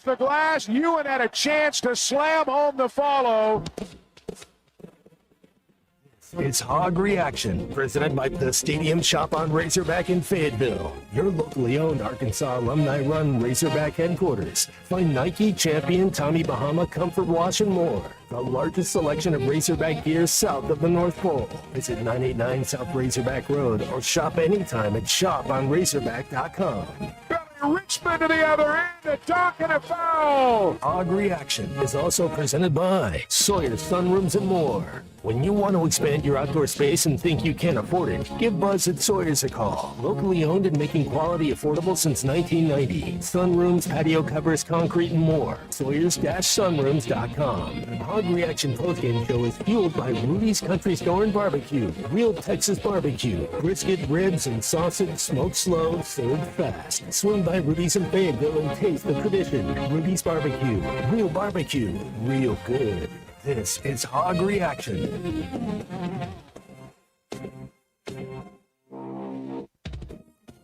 The glass, Ewan had a chance to slam home the follow. It's Hog Reaction, presented by the Stadium Shop on Razorback in Fayetteville, your locally owned Arkansas alumni-run Razorback headquarters. Find Nike, Champion, Tommy Bahama, Comfort Wash, and more. The largest selection of Razorback gear south of the North Pole. Visit 989 South Razorback Road or shop anytime at shoponrazorback.com. Richmond to the other end, a duck and a foul. Hog Reaction is also presented by Sawyer, Sunrooms, and more. When you want to expand your outdoor space and think you can't afford it, give Buzz at Sawyer's a call. Locally owned and making quality affordable since 1990. Sunrooms, patio covers, concrete, and more. Sawyers-sunrooms.com. Hog Reaction postgame show is fueled by Rudy's Country Store and Barbecue. Real Texas barbecue. Brisket, ribs, and sausage smoked slow, served fast. Swing by Rudy's in Fayetteville and taste the tradition. Rudy's Barbecue. Real barbecue. Real good. This is Hog Reaction.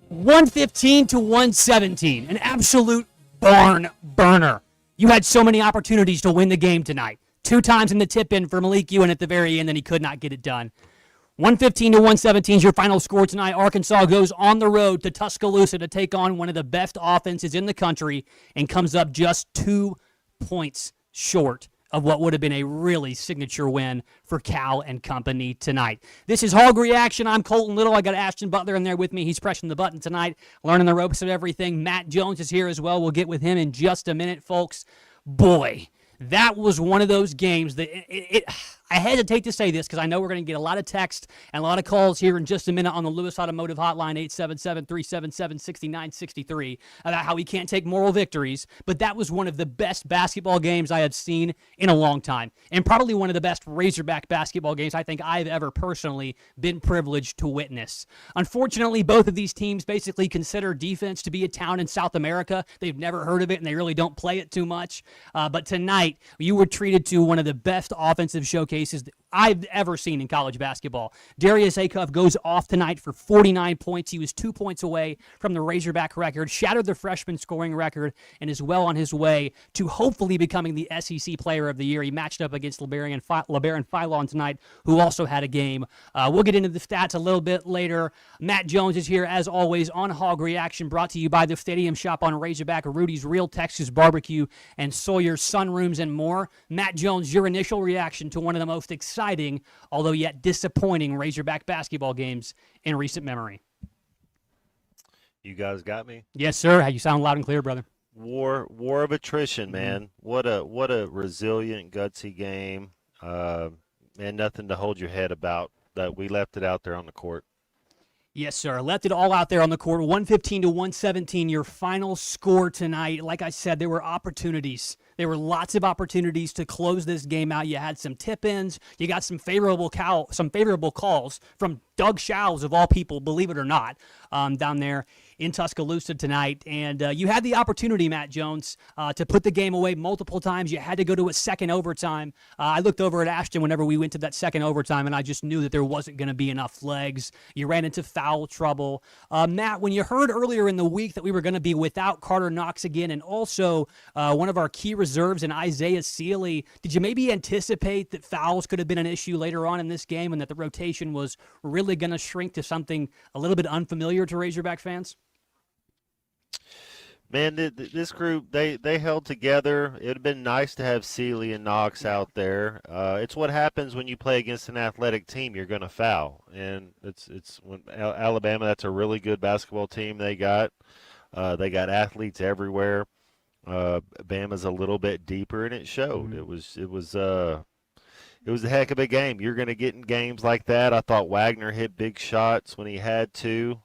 115 to 117, an absolute barn burner. You had so many opportunities to win the game tonight. 2 times in the tip-in for Malik Ewan at the very end, and he could not get it done. 115 to 117 is your final score tonight. Arkansas goes on the road to Tuscaloosa to take on one of the best offenses in the country and comes up just 2 points short of what would have been a really signature win for Cal and company tonight. This is Hog Reaction. I'm Colton Little. I got Ashton Butler in there with me. He's pressing the button tonight, learning the ropes of everything. Matt Jones is here as well. We'll get with him in just a minute, folks. Boy, that was one of those games that I hesitate to say this because I know we're going to get a lot of text and a lot of calls here in just a minute on the Lewis Automotive Hotline, 877-377-6963, about how we can't take moral victories, but that was one of the best basketball games I have seen in a long time, and probably one of the best Razorback basketball games I think I've ever personally been privileged to witness. Unfortunately, both of these teams basically consider defense to be a town in South America. They've never heard of it, and they really don't play it too much, but tonight, you were treated to one of the best offensive showcases that I've ever seen in college basketball. Darius Acuff goes off tonight for 49 points. He was 2 points away from the Razorback record, shattered the freshman scoring record, and is well on his way to hopefully becoming the SEC Player of the Year. He matched up against LeBaron Philon tonight, who also had a game. We'll get into the stats a little bit later. Matt Jones is here, as always, on Hog Reaction, brought to you by the Stadium Shop on Razorback, Rudy's Real Texas Barbecue, and Sawyer's Sunrooms and more. Matt Jones, your initial reaction to one of the most exciting, although yet disappointing, Razorback basketball games in recent memory. You guys got me? Yes, sir. You sound loud and clear, brother. War of attrition, man. What a resilient, gutsy game. And nothing to hold your head about. That we left it out there on the court. Yes, sir. Left it all out there on the court. 115 to 117, your final score tonight. Like I said, there were opportunities. There were lots of opportunities to close this game out. You had some tip-ins. You got some favorable calls from Doug Shows, of all people, believe it or not, down there in Tuscaloosa tonight. And you had the opportunity, Matt Jones, to put the game away multiple times. You had to go to a second overtime. I looked over at Ashton whenever we went to that second overtime, and I just knew that there wasn't going to be enough legs. You ran into foul trouble. Matt, when you heard earlier in the week that we were going to be without Carter Knox again, and also one of our key reserves in Isaiah Sealy, did you maybe anticipate that fouls could have been an issue later on in this game and that the rotation was really going to shrink to something a little bit unfamiliar to Razorback fans? Man, this group, they held together. It would have been nice to have Sealy and Knox out there. It's what happens when you play against an athletic team. You're going to foul. And it's when Alabama, that's a really good basketball team they got. They got athletes everywhere. Bama's a little bit deeper, and it showed. It was a heck of a game. You're going to get in games like that. I thought Wagner hit big shots when he had to.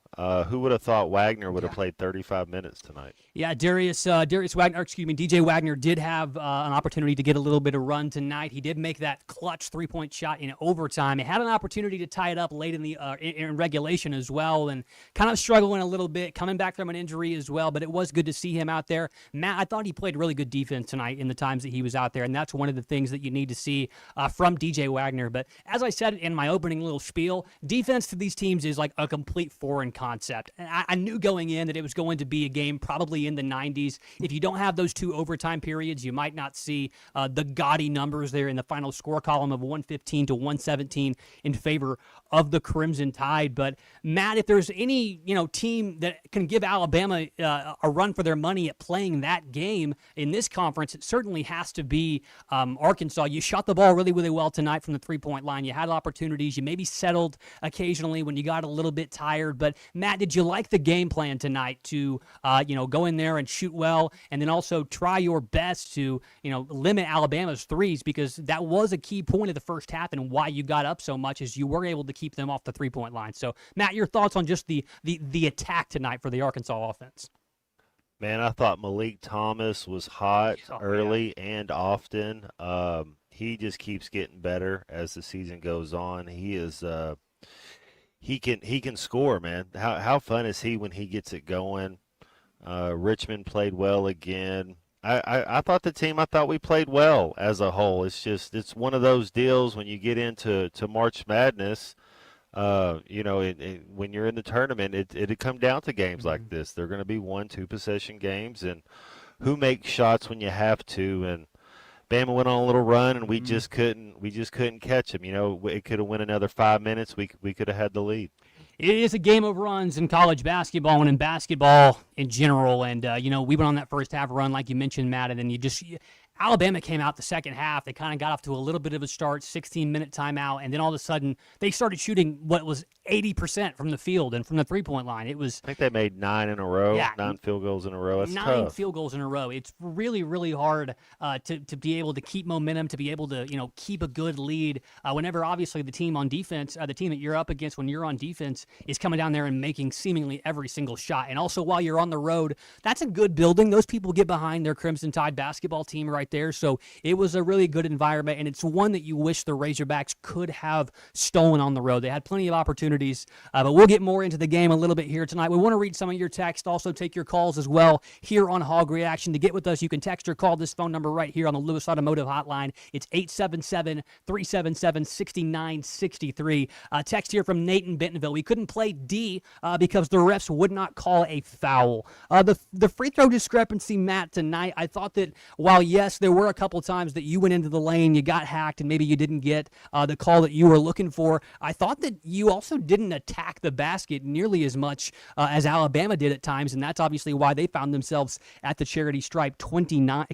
Who would have thought Wagner would have played 35 minutes tonight? Yeah, DJ Wagner did have an opportunity to get a little bit of run tonight. He did make that clutch three-point shot in overtime. He had an opportunity to tie it up late in the in regulation as well, and kind of struggling a little bit, coming back from an injury as well, but it was good to see him out there. Matt, I thought he played really good defense tonight in the times that he was out there, and that's one of the things that you need to see from DJ Wagner. But as I said in my opening little spiel, defense to these teams is like a complete foreign concept. concept. And I knew going in that it was going to be a game probably in the 90s. If you don't have those 2 overtime periods, you might not see the gaudy numbers there in the final score column of 115 to 117 in favor of the Crimson Tide. But Matt, if there's any team that can give Alabama a run for their money at playing that game in this conference, it certainly has to be Arkansas. You shot the ball really, really well tonight from the 3-point line. You had opportunities. You maybe settled occasionally when you got a little bit tired. But Matt, did you like the game plan tonight to go in there and shoot well, and then also try your best to limit Alabama's threes, because that was a key point of the first half and why you got up so much, is you were able to keep them off the 3-point line. So Matt, your thoughts on just the attack tonight for the Arkansas offense? Man, I thought Malik Thomas was hot early and often. He just keeps getting better as the season goes on. He is he can score, man. How fun is he when he gets it going? Richmond played well again. I thought we played well as a whole. It's one of those deals when you get into March Madness. When you're in the tournament, it'd come down to games like this. They're going to be 1-2 possession games, and who makes shots when you have to. And Bama went on a little run, and we just couldn't catch them. It could have went another 5 minutes. We could have had the lead. It is a game of runs in college basketball and in basketball in general. And, we went on that first half run, like you mentioned, Matt, and then Alabama came out the second half. They kind of got off to a little bit of a start, 16-minute timeout, and then all of a sudden they started shooting what was 80% from the field and from the 3-point line. It was, I think they made 9 in a row, yeah, 9 field goals in a row. That's 9 tough. field goals in a row. It's really, really hard to be able to keep momentum, to be able to keep a good lead whenever obviously the team on defense, the team that you're up against when you're on defense, is coming down there and making seemingly every single shot. And also while you're on the road, that's a good building. Those people get behind their Crimson Tide basketball team right there. So it was a really good environment, and it's one that you wish the Razorbacks could have stolen on the road. They had plenty of opportunities, but we'll get more into the game a little bit here tonight. We want to read some of your text, also take your calls as well here on Hog Reaction. To get with us, you can text or call this phone number right here on the Lewis Automotive Hotline. It's 877-377-6963. Text here from Nate in Bentonville. We couldn't play D because the refs would not call a foul. The free throw discrepancy, Matt, tonight, I thought that while, yes, there were a couple times that you went into the lane, you got hacked, and maybe you didn't get the call that you were looking for, I thought that you also didn't attack the basket nearly as much as Alabama did at times, and that's obviously why they found themselves at the charity stripe 29.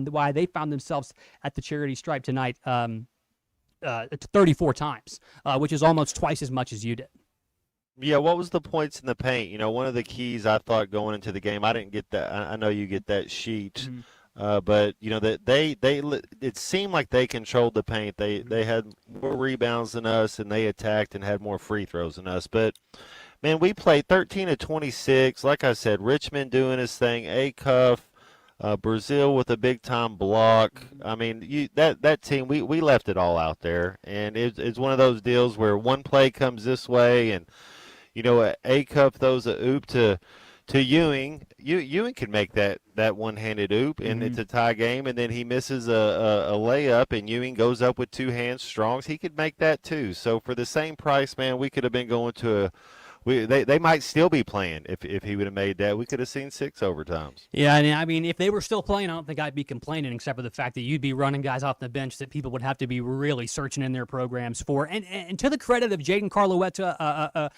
Why they found themselves at the charity stripe tonight 34 times, which is almost twice as much as you did. Yeah, what was the points in the paint? One of the keys I thought going into the game, I didn't get that. I know you get that sheet. Mm-hmm. But that it seemed like they controlled the paint. They had more rebounds than us, and they attacked and had more free throws than us. But man, we played 13 of 26. Like I said, Richmond doing his thing, A-Cuff, Brazil with a big time block. I mean, that team, we left it all out there, and it's one of those deals where one play comes this way, and A-Cuff throws a oop to Ewing. Ewing can make that one-handed oop, and it's a tie game, and then he misses a layup, and Ewing goes up with 2 hands strongs. He could make that too. So for the same price, man, we could have been going to they might still be playing if he would have made that. We could have seen 6 overtimes. Yeah, and I mean, if they were still playing, I don't think I'd be complaining, except for the fact that you'd be running guys off the bench that people would have to be really searching in their programs for. And to the credit of Jaden Caruletua,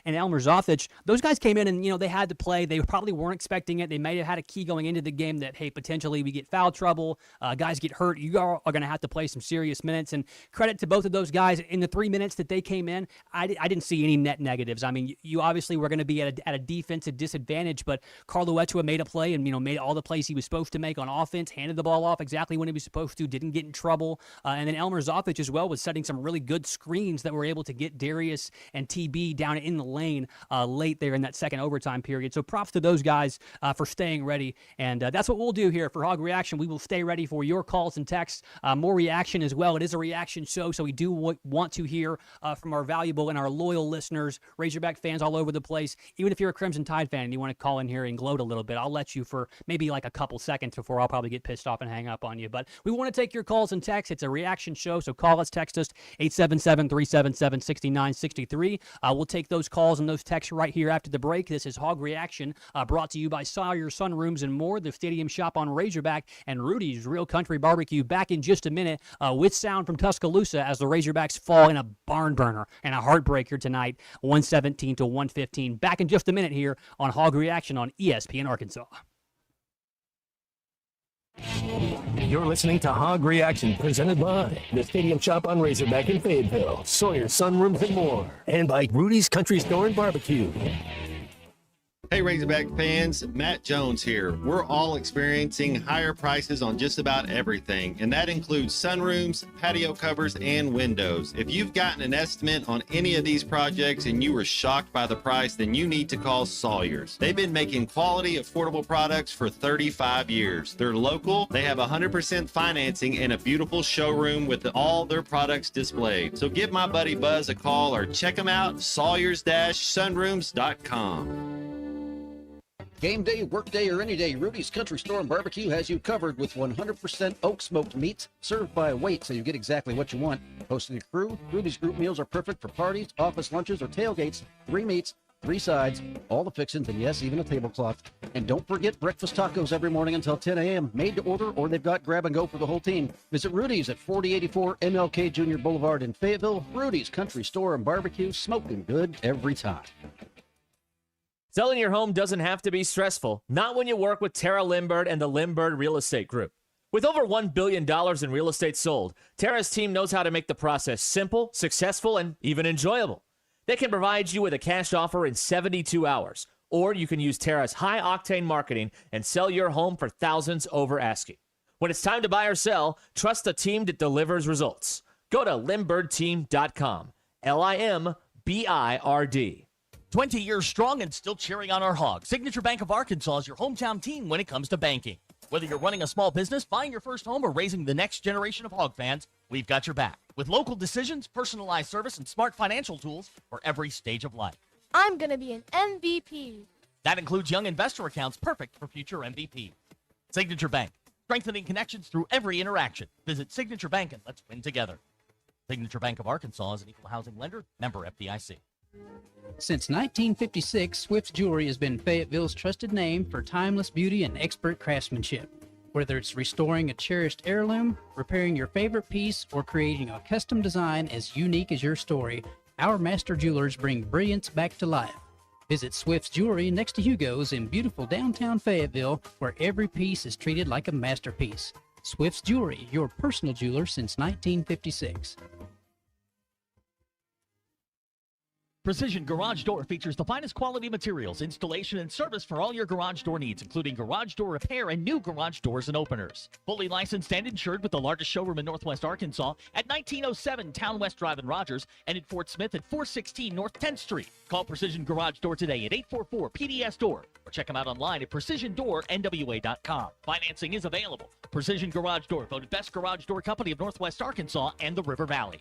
and Elmer Zofich, those guys came in and they had to play. They probably weren't expecting it. They may have had a key going into the game that, hey, potentially we get foul trouble, guys get hurt. You are going to have to play some serious minutes. And credit to both of those guys in the 3 minutes that they came in. I didn't see any net negatives. I mean, you obviously were going to be at a defensive disadvantage, but Caruletua made a play and made all the plays he was supposed to make on offense, handed the ball off exactly when he was supposed to, didn't get in trouble. And then Elmer Zofich as well was setting some really good screens that were able to get Darius and TB down in the lane late there in that second overtime period. So props to those guys for staying ready. And that's what we'll do here for Hog Reaction. We will stay ready for your calls and texts. More reaction as well. It is a reaction show, so we do want to hear from our valuable and and our loyal listeners, Razorback fans all over the place. Even if you're a Crimson Tide fan and you want to call in here and gloat a little bit, I'll let you for maybe like a couple seconds before I'll probably get pissed off and hang up on you. But we want to take your calls and texts. It's a reaction show, so call us, text us, 877-377-6963. We'll take those calls and those texts right here after the break. This is Hog Reaction, brought to you by Sawyer, Sunrooms, and more, the Stadium Shop on Razorback, and Rudy's Real Country Barbecue. Back in just a minute with sound from Tuscaloosa as the Razorbacks fall in a barn burner and a heartbreaker tonight, 117 to 115. Back in just a minute here on Hog Reaction on ESPN Arkansas. You're listening to Hog Reaction, presented by the Stadium Shop on Razorback in Fayetteville, Sawyer, Sunrooms, and more, and by Rudy's Country Store and Barbecue. Hey Razorback fans, Matt Jones here. We're all experiencing higher prices on just about everything, and that includes sunrooms, patio covers, and windows. If you've gotten an estimate on any of these projects and you were shocked by the price, then you need to call Sawyer's. They've been making quality, affordable products for 35 years. They're local, they have 100% financing, and a beautiful showroom with all their products displayed. So give my buddy Buzz a call or check them out, sawyers-sunrooms.com. Game day, work day, or any day, Rudy's Country Store and Barbecue has you covered with 100% oak smoked meats served by weight so you get exactly what you want. Hosting a crew, Rudy's group meals are perfect for parties, office lunches, or tailgates. 3 meats, 3 sides, all the fixings, and yes, even a tablecloth. And don't forget breakfast tacos every morning until 10 a.m. Made to order, or they've got grab and go for the whole team. Visit Rudy's at 4084 MLK Jr. Boulevard in Fayetteville. Rudy's Country Store and Barbecue, smoking good every time. Selling your home doesn't have to be stressful, not when you work with Tara Lindbergh and the Lindbergh Real Estate Group. With over $1 billion in real estate sold, Tara's team knows how to make the process simple, successful, and even enjoyable. They can provide you with a cash offer in 72 hours, or you can use Tara's high-octane marketing and sell your home for thousands over asking. When it's time to buy or sell, trust a team that delivers results. Go to LindberghTeam.com, LIMBIRD. 20 years strong and still cheering on our Hogs. Signature Bank of Arkansas is your hometown team when it comes to banking. Whether you're running a small business, buying your first home, or raising the next generation of Hog fans, we've got your back. With local decisions, personalized service, and smart financial tools for every stage of life. I'm going to be an MVP. That includes young investor accounts perfect for future MVP. Signature Bank, strengthening connections through every interaction. Visit Signature Bank and let's win together. Signature Bank of Arkansas is an equal housing lender, member FDIC. Since 1956, Swift's Jewelry has been Fayetteville's trusted name for timeless beauty and expert craftsmanship. Whether it's restoring a cherished heirloom, repairing your favorite piece, or creating a custom design as unique as your story, our master jewelers bring brilliance back to life. Visit Swift's Jewelry next to Hugo's in beautiful downtown Fayetteville, where every piece is treated like a masterpiece. Swift's Jewelry, your personal jeweler since 1956. Precision Garage Door features the finest quality materials, installation, and service for all your garage door needs, including garage door repair and new garage doors and openers. Fully licensed and insured with the largest showroom in Northwest Arkansas at 1907 Town West Drive in Rogers and in Fort Smith at 416 North 10th Street. Call Precision Garage Door today at 844-PDS-DOOR or check them out online at PrecisionDoorNWA.com. Financing is available. Precision Garage Door, voted best garage door company of Northwest Arkansas and the River Valley.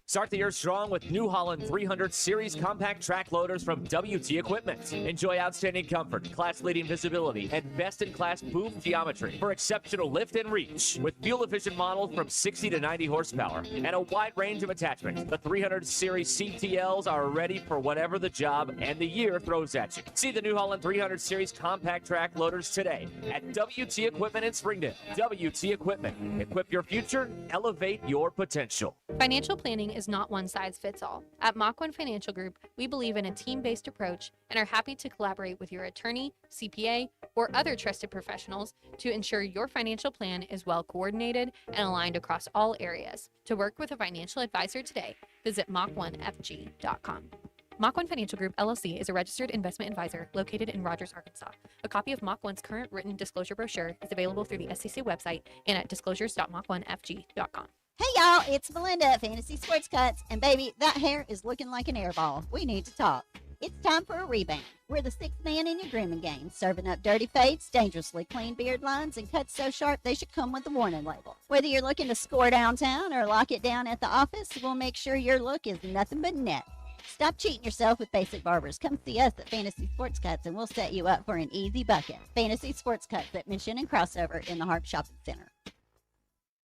Start the year strong with New Holland 300 Series compact track loaders from WT Equipment. Enjoy outstanding comfort, class-leading visibility, and best-in-class boom geometry for exceptional lift and reach. With fuel-efficient models from 60 to 90 horsepower and a wide range of attachments, the 300 Series CTLs are ready for whatever the job and the year throws at you. See the New Holland 300 Series compact track loaders today at WT Equipment in Springdale. WT Equipment. Equip your future, elevate your potential. Financial planning is not one size fits all. At Mach 1 Financial Group, we believe in a team-based approach and are happy to collaborate with your attorney, CPA, or other trusted professionals to ensure your financial plan is well coordinated and aligned across all areas. To work with a financial advisor today, visit Mach1FG.com. Mach 1 Financial Group, LLC is a registered investment advisor located in Rogers, Arkansas. A copy of Mach 1's current written disclosure brochure is available through the SEC website and at disclosures.mach1fg.com. Hey y'all, it's Melinda at Fantasy Sports Cuts, and baby, that hair is looking like an air ball. We need to talk. It's time for a rebound. We're the sixth man in your grooming game, serving up dirty fades, dangerously clean beard lines, and cuts so sharp they should come with a warning label. Whether you're looking to score downtown or lock it down at the office, we'll make sure your look is nothing but net. Stop cheating yourself with basic barbers. Come see us at Fantasy Sports Cuts, and we'll set you up for an easy bucket. Fantasy Sports Cuts at Mission and Crossover in the Harp Shopping Center.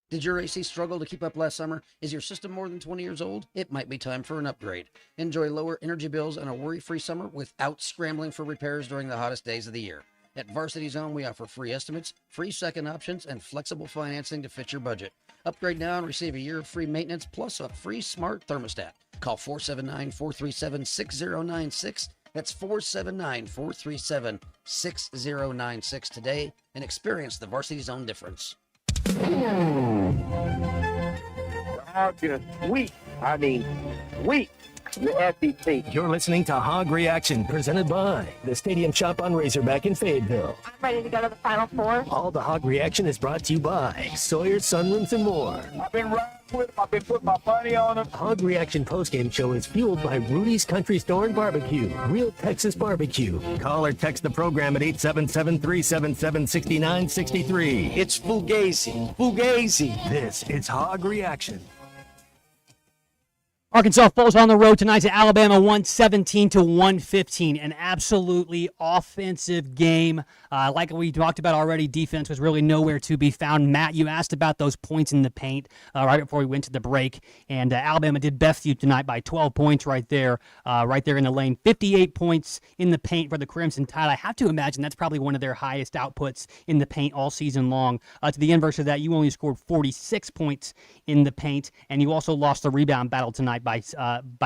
Did your AC struggle to keep up last summer? Is your system more than 20 years old? It might be time for an upgrade. Enjoy lower energy bills and a worry-free summer without scrambling for repairs during the hottest days of the year. At Varsity Zone, we offer free estimates, free second options, and flexible financing to fit your budget. Upgrade now and receive a year of free maintenance plus a free smart thermostat. Call 479-437-6096. That's 479-437-6096 today and experience the Varsity Zone difference. The Hogs are weak. I mean, weak. The SEC. You're listening to Hog Reaction, presented by the Stadium Shop on Razorback in Fayetteville. I'm ready to go to the Final Four. All the Hog Reaction is brought to you by Sawyer, Sunrooms, and more. I've been riding with them. I've been putting my money on them. Hog Reaction postgame show is fueled by Rudy's Country Store and Barbecue, real Texas barbecue. Call or text the program at 877-377-6963. It's Fugazi. Fugazi. This is Hog Reaction. Arkansas falls on the road tonight to Alabama, 117-115. An absolutely offensive game. Like we talked about already, defense was really nowhere to be found. Matt, you asked about those points in the paint right before we went to the break, and Alabama did best you tonight by 12 points right there in the lane. 58 points in the paint for the Crimson Tide. I have to imagine that's probably one of their highest outputs in the paint all season long. To the inverse of that, you only scored 46 points in the paint, and you also lost the rebound battle tonight by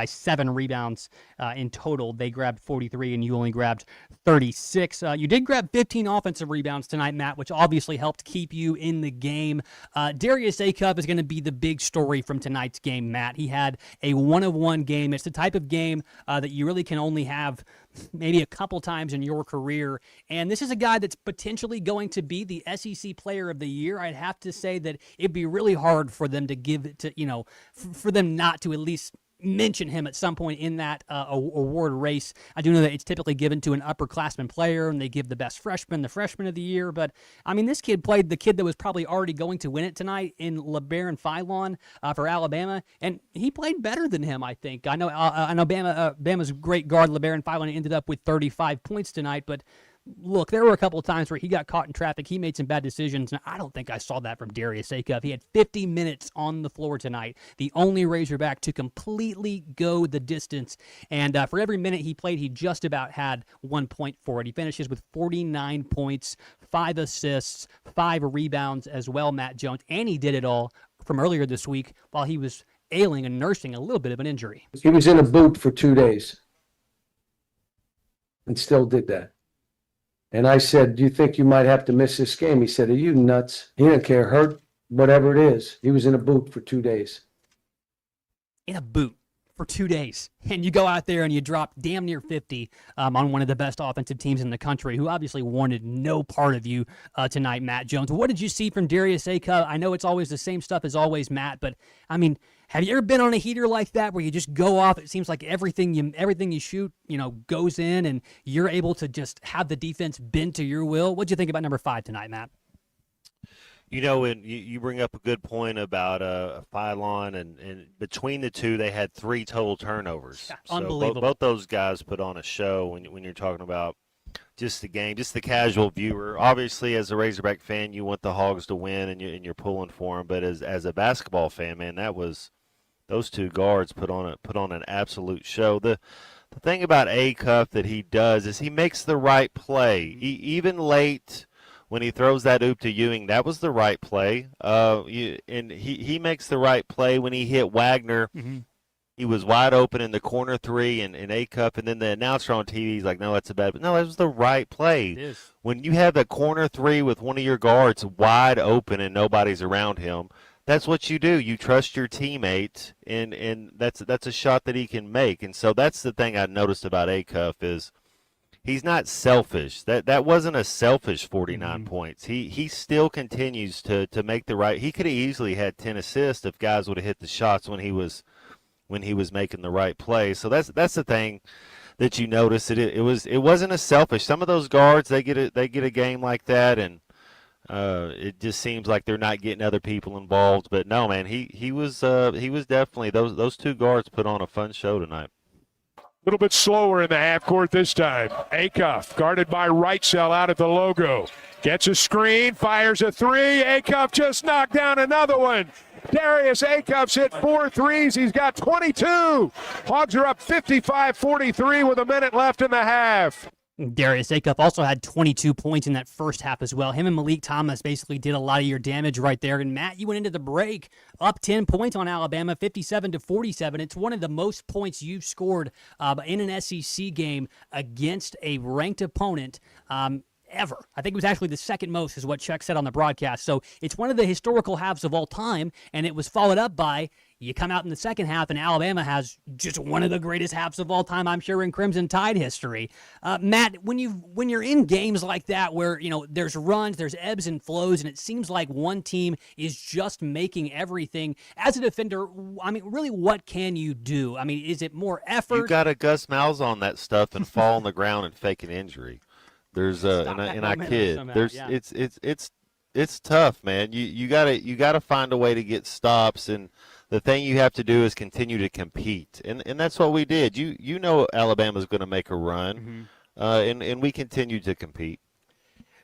7 rebounds in total. They grabbed 43 and you only grabbed 36. You did grab 15 offensive rebounds tonight, Matt, which obviously helped keep you in the game. Darius Acuff is going to be the big story from tonight's game, Matt. He had a 1-of-1 game. It's the type of game that you really can only have maybe a couple times in your career. And this is a guy that's potentially going to be the SEC Player of the Year. I'd have to say that it'd be really hard for them to give it to, for them not to at least mention him at some point in that award race. I do know that it's typically given to an upperclassman player, and they give the best freshman the freshman of the year. But, I mean, this kid played the kid that was probably already going to win it tonight in LeBaron Philon for Alabama, and he played better than him, I think. I know Bama's great guard, LeBaron Philon, ended up with 35 points tonight, but look, there were a couple of times where he got caught in traffic. He made some bad decisions, and I don't think I saw that from Darius Acuff. He had 50 minutes on the floor tonight, the only Razorback to completely go the distance. And for every minute he played, he just about had 1 point for it. He finishes with 49 points, 5 assists, 5 rebounds as well, Matt Jones. And he did it all from earlier this week while he was ailing and nursing a little bit of an injury. He was in a boot for 2 days and still did that. And I said, do you think you might have to miss this game? He said, are you nuts? He didn't care, hurt, whatever it is. He was in a boot for 2 days. In a boot for 2 days. And you go out there and you drop damn near 50 on one of the best offensive teams in the country, who obviously wanted no part of you tonight, Matt Jones. What did you see from Darius Acuff? I know it's always the same stuff as always, Matt, but, I mean, have you ever been on a heater like that where you just go off? It seems like everything you shoot, goes in, and you're able to just have the defense bend to your will. What'd you think about number 5 tonight, Matt? And you bring up a good point about Philon, and between the two, they had 3 total turnovers. Yeah, so unbelievable. Both those guys put on a show when you're talking about just the game, just the casual viewer. Obviously, as a Razorback fan, you want the Hogs to win, and you're pulling for them. But as a basketball fan, man, those 2 guards put on an absolute show. The thing about Acuff that he does is he makes the right play, even late. When he throws that oop to Ewing, that was the right play. And he makes the right play when he hit Wagner. Mm-hmm. He was wide open in the corner 3 and Acuff, and then the announcer on TV is like, no, that's a bad. But no, that was the right play. It is. When you have the corner 3 with one of your guards wide open and nobody's around him, that's what you do. You trust your teammate, and that's a shot that he can make. And so that's the thing I noticed about Acuff is he's not selfish. That wasn't a selfish 49 points. He still continues to make the right. He could have easily had 10 assists if guys would have hit the shots when he was making the right play. So that's the thing that you notice it wasn't as selfish. Some of those guards, they get a game like that, and it just seems like they're not getting other people involved. But no, man, he was definitely, those two guards put on a fun show tonight. A little bit slower in the half court this time. Acuff guarded by Wrightsell out at the logo. Gets a screen, fires a three. Acuff just knocked down another one. Darius Acuff's hit 4 threes. He's got 22. Hogs are up 55-43 with a minute left in the half. Darius Acuff also had 22 points in that first half as well. Him and Malik Thomas basically did a lot of your damage right there. And Matt, you went into the break up 10 points on Alabama, 57-47. It's one of the most points you've scored in an SEC game against a ranked opponent ever. I think it was actually the second most is what Chuck said on the broadcast. So it's one of the historical halves of all time, and it was followed up by you come out in the second half, and Alabama has just one of the greatest halves of all time, I'm sure, in Crimson Tide history. Matt, when you're in games like that where, there's runs, there's ebbs and flows, and it seems like one team is just making everything, as a defender, I mean, really, what can you do? I mean, is it more effort? You got to Gus Malz on that stuff and fall on the ground and fake an injury. There's I kid. It's tough, man. You gotta find a way to get stops, and the thing you have to do is continue to compete, and that's what we did. You know Alabama's going to make a run, and we continue to compete.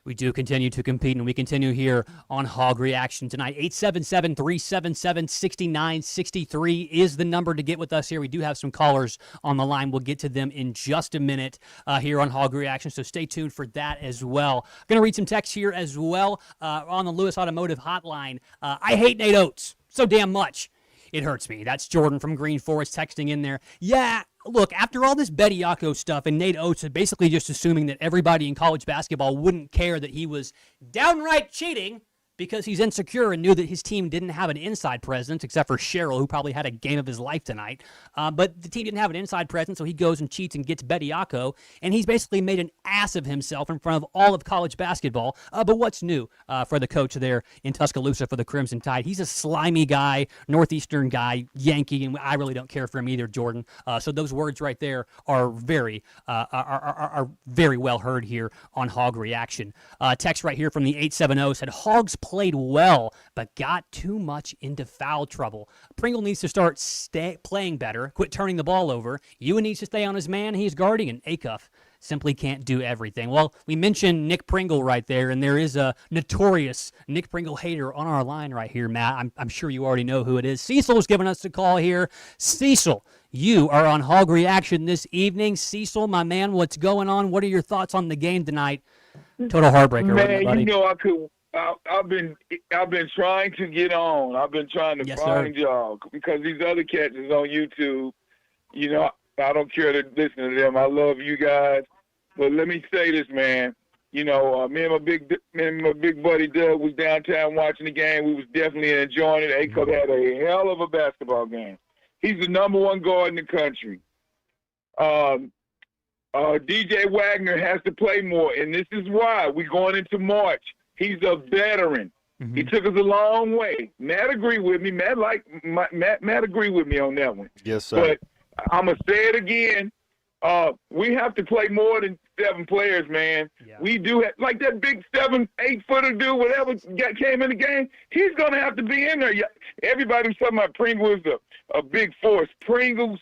We do continue to compete, and we continue here on Hog Reaction tonight. 877-377-6963 is the number to get with us here. We do have some callers on the line. We'll get to them in just a minute here on Hog Reaction, so stay tuned for that as well. I'm going to read some texts here as well on the Lewis Automotive hotline. I hate Nate Oates so damn much. It hurts me. That's Jordan from Green Forest texting in there. Yeah, look, after all this Bediako stuff and Nate Oates basically just assuming that everybody in college basketball wouldn't care that he was downright cheating because he's insecure and knew that his team didn't have an inside presence, except for Sherrill, who probably had a game of his life tonight. But the team didn't have an inside presence, so he goes and cheats and gets Bediako, and he's basically made an ass of himself in front of all of college basketball. But what's new for the coach there in Tuscaloosa for the Crimson Tide? He's a slimy guy, Northeastern guy, Yankee, and I really don't care for him either, Jordan. So those words right there are very well heard here on Hog Reaction. Text right here from the 870 said, Hogs played well, but got too much into foul trouble. Pringle needs to start playing better, quit turning the ball over. Ewan needs to stay on his man he's guarding, and Acuff simply can't do everything. Well, we mentioned Nick Pringle right there, and there is a notorious Nick Pringle hater on our line right here, Matt. I'm sure you already know who it is. Cecil's giving us a call here. Cecil, you are on Hog Reaction this evening. Cecil, my man, what's going on? What are your thoughts on the game tonight? Total heartbreaker, man. buddy. You know I've been trying to get on. I've been trying to find y'all because these other cats is on YouTube. I don't care to listen to them. I love you guys, but let me say this, man. Me and my big buddy Doug was downtown watching the game. We was definitely enjoying it. Acuff had a hell of a basketball game. He's the number one guard in the country. DJ Wagner has to play more, and this is why we're going into March. He's a veteran. Mm-hmm. He took us a long way. Matt agree with me. Matt agree with me on that one. Yes, sir. But I'm going to say it again. We have to play more than 7 players, man. Yeah. We do have, like that big 7-8-footer dude, whatever came in the game, he's going to have to be in there. Everybody was talking about Pringle is a big force. Pringle's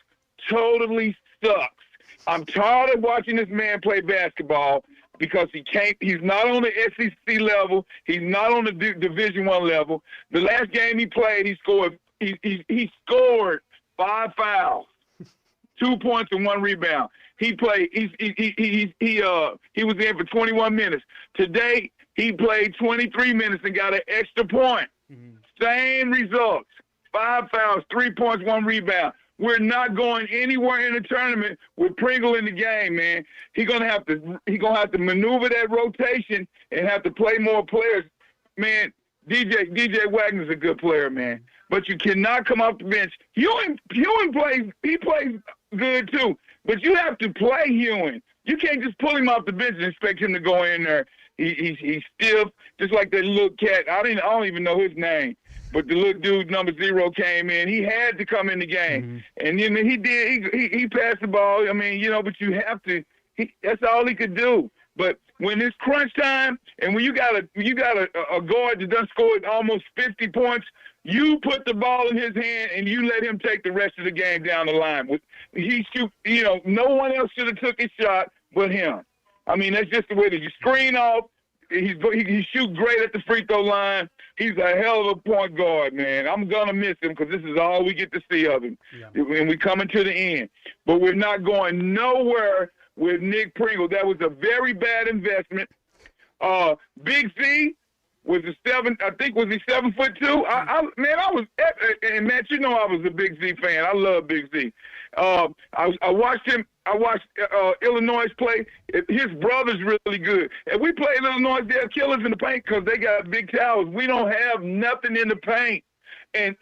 totally sucks. I'm tired of watching this man play basketball because he's not on the SEC level. He's not on the Division I level. The last game he played, he scored 5 fouls, 2 points and 1 rebound. He played. He was in for 21 minutes. Today he played 23 minutes and got an extra point. Mm-hmm. Same results: 5 fouls, 3 points, 1 rebound. We're not going anywhere in the tournament with Pringle in the game, man. He's gonna have to maneuver that rotation and have to play more players. Man, DJ Wagner's a good player, man. But you cannot come off the bench. Ewan plays good too. But you have to play Ewan. You can't just pull him off the bench and expect him to go in there. He's stiff, just like that little cat. I don't even know his name. but the little dude number 0 came in. He had to come in the game, and then he did. He passed the ball. I mean, but you have to. That's all he could do. But when it's crunch time, and when you got a guard that done scored almost 50 points, you put the ball in his hand and you let him take the rest of the game down the line. He shoot. No one else should have took his shot but him. I mean, that's just the way that you screen off. He shoot great at the free throw line. He's a hell of a point guard, man. I'm gonna miss him because this is all we get to see of him, and we coming to the end. But we're not going nowhere with Nick Pringle. That was a very bad investment. Big Z was a 7. I think was he 7'2". I was, and Matt, I was a Big Z fan. I love Big Z. I watched him. I watched Illinois play. His brother's really good. If we play Illinois, they'll kill us in the paint because they got big towers. We don't have nothing in the paint. And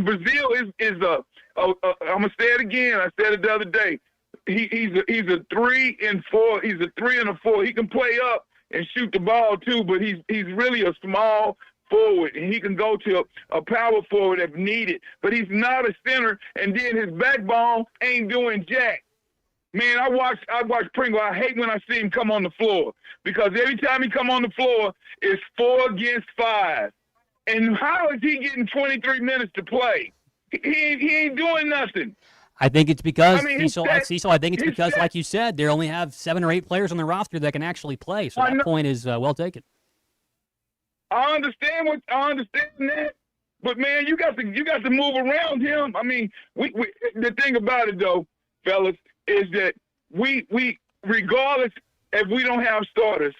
Brazil is a I'm gonna say it again. I said it the other day. He's a 3 and 4. He's a 3 and a 4. He can play up and shoot the ball too, but he's really a small forward, and he can go to a power forward if needed. But he's not a center, and then his backbone ain't doing jack. Man, I watch Pringle. I hate when I see him come on the floor because every time he come on the floor, it's 4 against 5. And how is he getting 23 minutes to play? He ain't doing nothing. I think it's because, Cecil, I think it's because, like you said, they only have 7 or 8 players on the roster that can actually play. So that point is well taken. I understand that, but man, you got to move around him. I mean, the thing about it though, fellas, is that we regardless if we don't have starters,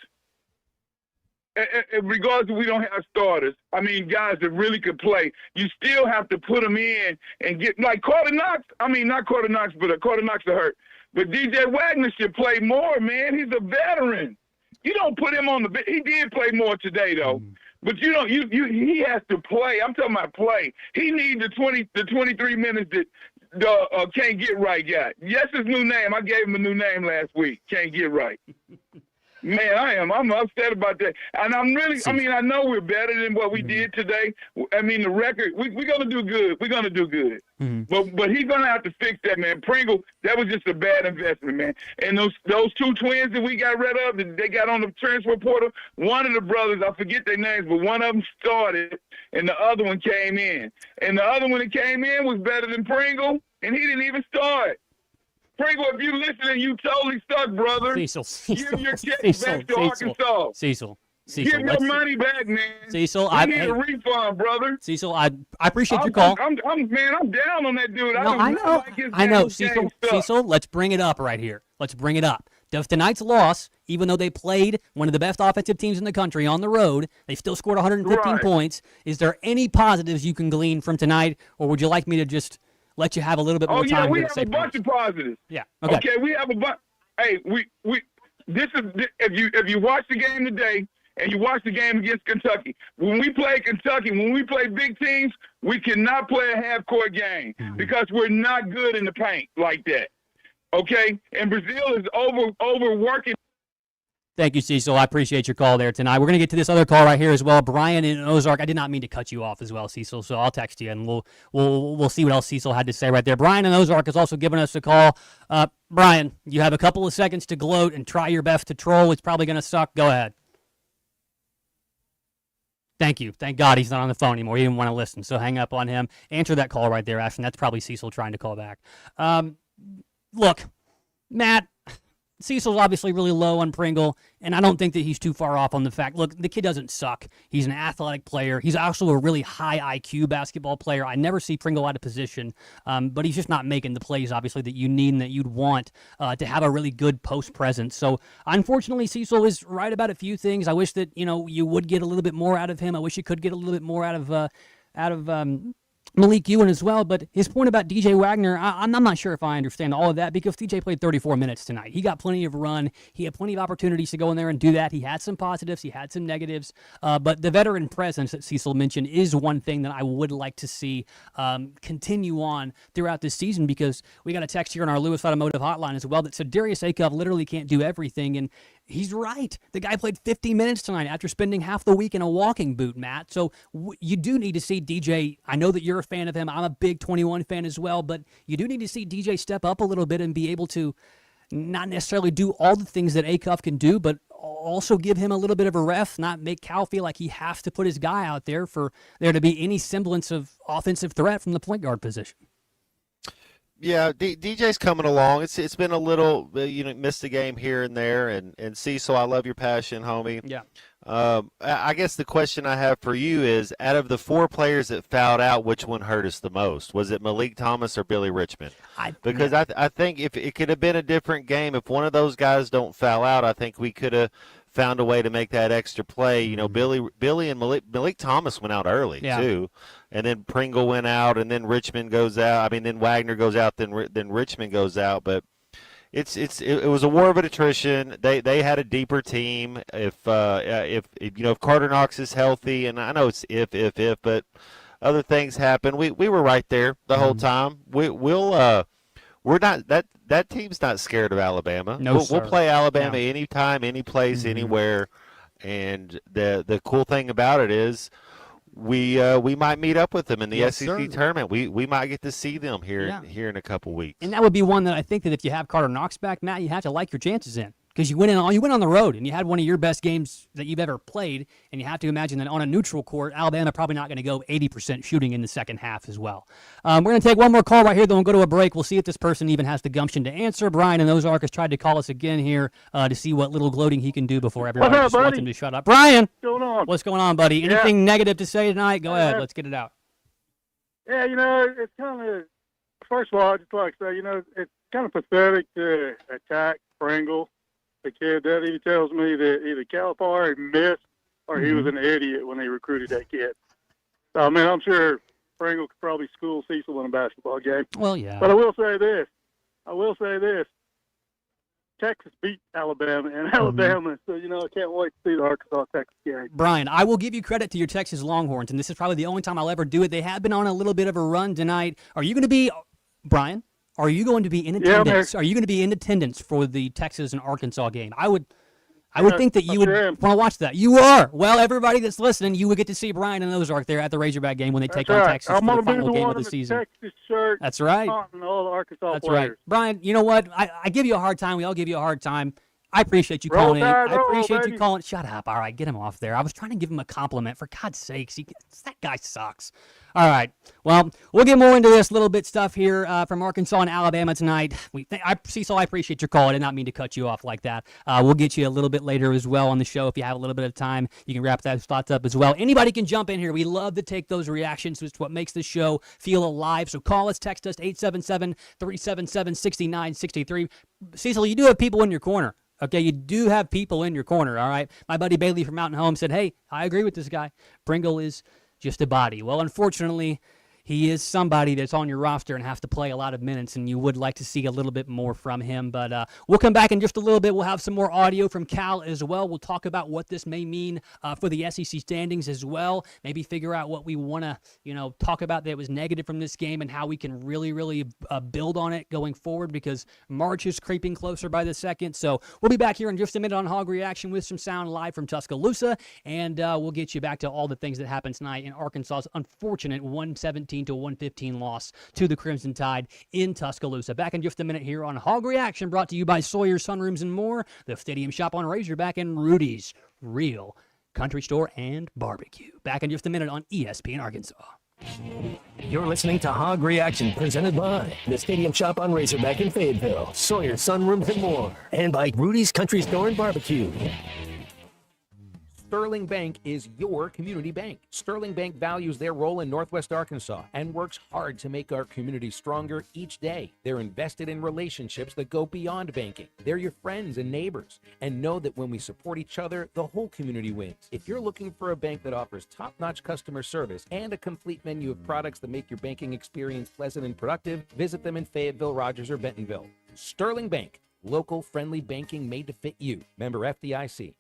regardless if we don't have starters, I mean, guys that really could play, you still have to put them in and get like Carter Knox. I mean, not Carter Knox, but Carter Knox are hurt. But DJ Wagner should play more, man. He's a veteran. You don't put him on the bench. He did play more today, though. But he has to play. I'm talking about play. He needs the 23 minutes that Can't Get Right got. Yes, his new name. I gave him a new name last week. Can't Get Right. Man, I'm upset about that. And I'm really, I mean, I know we're better than what we did today. I mean, the record, we're going to do good. We're going to do good. But he's going to have to fix that, man. Pringle, that was just a bad investment, man. And those 2 twins that we got rid of, that they got on the transfer portal, one of the brothers, I forget their names, but one of them started, and the other one came in. And the other one that came in was better than Pringle, and he didn't even start. Pringle, if you listening, you totally stuck, brother. Cecil, give your check back to Arkansas. Cecil, give your money back, man. Cecil, I need a refund, brother. Cecil, I appreciate your call. I'm down on that dude. I know, Cecil, let's bring it up right here. Let's bring it up. Tonight's loss, even though they played one of the best offensive teams in the country on the road, they still scored 115 points. Is there any positives you can glean from tonight, or would you like me to just let you have a little bit more time? Oh, yeah, we have a bunch of positives. Yeah. Okay, we have a bunch. Hey, if you watch the game today and you watch the game against Kentucky, when we play Kentucky, when we play big teams, we cannot play a half-court game because we're not good in the paint like that. Okay? And Brazil is overworking. Thank you, Cecil. I appreciate your call there tonight. We're going to get to this other call right here as well. Brian in Ozark. I did not mean to cut you off as well, Cecil, so I'll text you, and we'll see what else Cecil had to say right there. Brian in Ozark has also given us a call. Brian, you have a couple of seconds to gloat and try your best to troll. It's probably going to suck. Go ahead. Thank you. Thank God he's not on the phone anymore. He didn't want to listen, so hang up on him. Answer that call right there, Ashton. That's probably Cecil trying to call back. Look, Matt, Cecil's obviously really low on Pringle, and I don't think that he's too far off on the fact. Look, the kid doesn't suck. He's an athletic player. He's also a really high IQ basketball player. I never see Pringle out of position, but he's just not making the plays, obviously, that you need and that you'd want to have a really good post presence. So, unfortunately, Cecil is right about a few things. I wish that, you would get a little bit more out of him. I wish you could get a little bit more out of Malik Ewan as well, but his point about DJ Wagner, I'm not sure if I understand all of that because DJ played 34 minutes tonight. He got plenty of run. He had plenty of opportunities to go in there and do that. He had some positives. He had some negatives. But the veteran presence that Cecil mentioned is one thing that I would like to see continue on throughout this season because we got a text here on our Lewis Automotive hotline as well that said Darius Acuff literally can't do everything. And He's right. The guy played 50 minutes tonight after spending half the week in a walking boot, Matt. So you do need to see DJ. I know that you're a fan of him. I'm a big 21 fan as well, but you do need to see DJ step up a little bit and be able to not necessarily do all the things that Acuff can do, but also give him a little bit of a ref, not make Cal feel like he has to put his guy out there for there to be any semblance of offensive threat from the point guard position. Yeah, DJ's coming along. It's been a little, missed a game here and there. And Cecil, I love your passion, homie. Yeah. I guess the question I have for you is, out of the 4 players that fouled out, which one hurt us the most? Was it Malik Thomas or Billy Richmond? Because I think if it could have been a different game, if one of those guys don't foul out, I think we could have found a way to make that extra play. You know, Billy and Malik Thomas went out early too, and then Pringle went out, and then Richmond goes out. I mean, then Wagner goes out, then Richmond goes out. But it was a war of attrition. They had a deeper team. If Carter Knox is healthy, and I know it's if, but other things happen. We were right there the whole time. We're not that team's not scared of Alabama. No, we'll play Alabama anytime, any place, anywhere. And the cool thing about it is we might meet up with them in the SEC tournament. We might get to see them here in a couple weeks. And that would be one that I think that if you have Carter Knox back, Matt, you have to like your chances in. Because you went on the road and you had one of your best games that you've ever played, and you have to imagine that on a neutral court, Alabama probably not going to go 80% shooting in the second half as well. We're going to take one more call right here, then we'll go to a break. We'll see if this person even has the gumption to answer. Brian and Ozark has tried to call us again here to see what little gloating he can do before everybody just wants him to shut up. Brian, what's going on, buddy? Anything negative to say tonight? Go ahead. Let's get it out. Yeah, it's kind of, first of all, I'd just like to say, it's kind of pathetic to attack Pringle. The kid, that he tells me that either Calipari missed or he was an idiot when they recruited that kid. So, I mean, I'm sure Pringle could probably school Cecil in a basketball game. Well, yeah. But I will say this. Texas beat Alabama in Alabama, so, I can't wait to see the Arkansas-Texas game. Brian, I will give you credit to your Texas Longhorns, and this is probably the only time I'll ever do it. They have been on a little bit of a run tonight. Are you going to be, Brian? Are you going to be in attendance? Are you going to be in attendance for the Texas and Arkansas game? I would think that you would want to watch that. You are. Well, everybody that's listening, you would get to see Brian and Ozark there at the Razorback game when they take on Texas for the final game of the season. Texas shirt. That's right. And all the Arkansas That's players. right. Brian, you know what? I give you a hard time. We all give you a hard time. I appreciate you calling in. I appreciate you calling. Shut up. All right, get him off there. I was trying to give him a compliment. For God's sakes, that guy sucks. All right. Well, we'll get more into this little bit stuff here from Arkansas and Alabama tonight. Cecil, I appreciate your call. I did not mean to cut you off like that. We'll get you a little bit later as well on the show. If you have a little bit of time, you can wrap those thoughts up as well. Anybody can jump in here. We love to take those reactions. It's what makes the show feel alive. So call us, text us, 877-377-6963. Cecil, you do have people in your corner. Okay, you do have people in your corner, all right? My buddy Bailey from Mountain Home said, hey, I agree with this guy. Pringle is just a body. Well, unfortunately, he is somebody that's on your roster and has to play a lot of minutes, and you would like to see a little bit more from him. But we'll come back in just a little bit. We'll have some more audio from Cal as well. We'll talk about what this may mean for the SEC standings as well. Maybe figure out what we want to, talk about that was negative from this game and how we can really, really build on it going forward, because March is creeping closer by the second. So we'll be back here in just a minute on Hog Reaction with some sound live from Tuscaloosa, and we'll get you back to all the things that happened tonight in Arkansas's unfortunate 117-115 loss to the Crimson Tide in Tuscaloosa. Back in just a minute here on Hog Reaction, brought to you by Sawyer, Sunrooms, and more, the Stadium Shop on Razorback, and Rudy's Real Country Store and Barbecue. Back in just a minute on ESPN Arkansas. You're listening to Hog Reaction, presented by the Stadium Shop on Razorback in Fayetteville, Sawyer, Sunrooms, and more, and by Rudy's Country Store and Barbecue. Sterling Bank is your community bank. Sterling Bank values their role in Northwest Arkansas and works hard to make our community stronger each day. They're invested in relationships that go beyond banking. They're your friends and neighbors, and know that when we support each other, the whole community wins. If you're looking for a bank that offers top-notch customer service and a complete menu of products that make your banking experience pleasant and productive, visit them in Fayetteville, Rogers, or Bentonville. Sterling Bank, local friendly banking made to fit you. Member FDIC.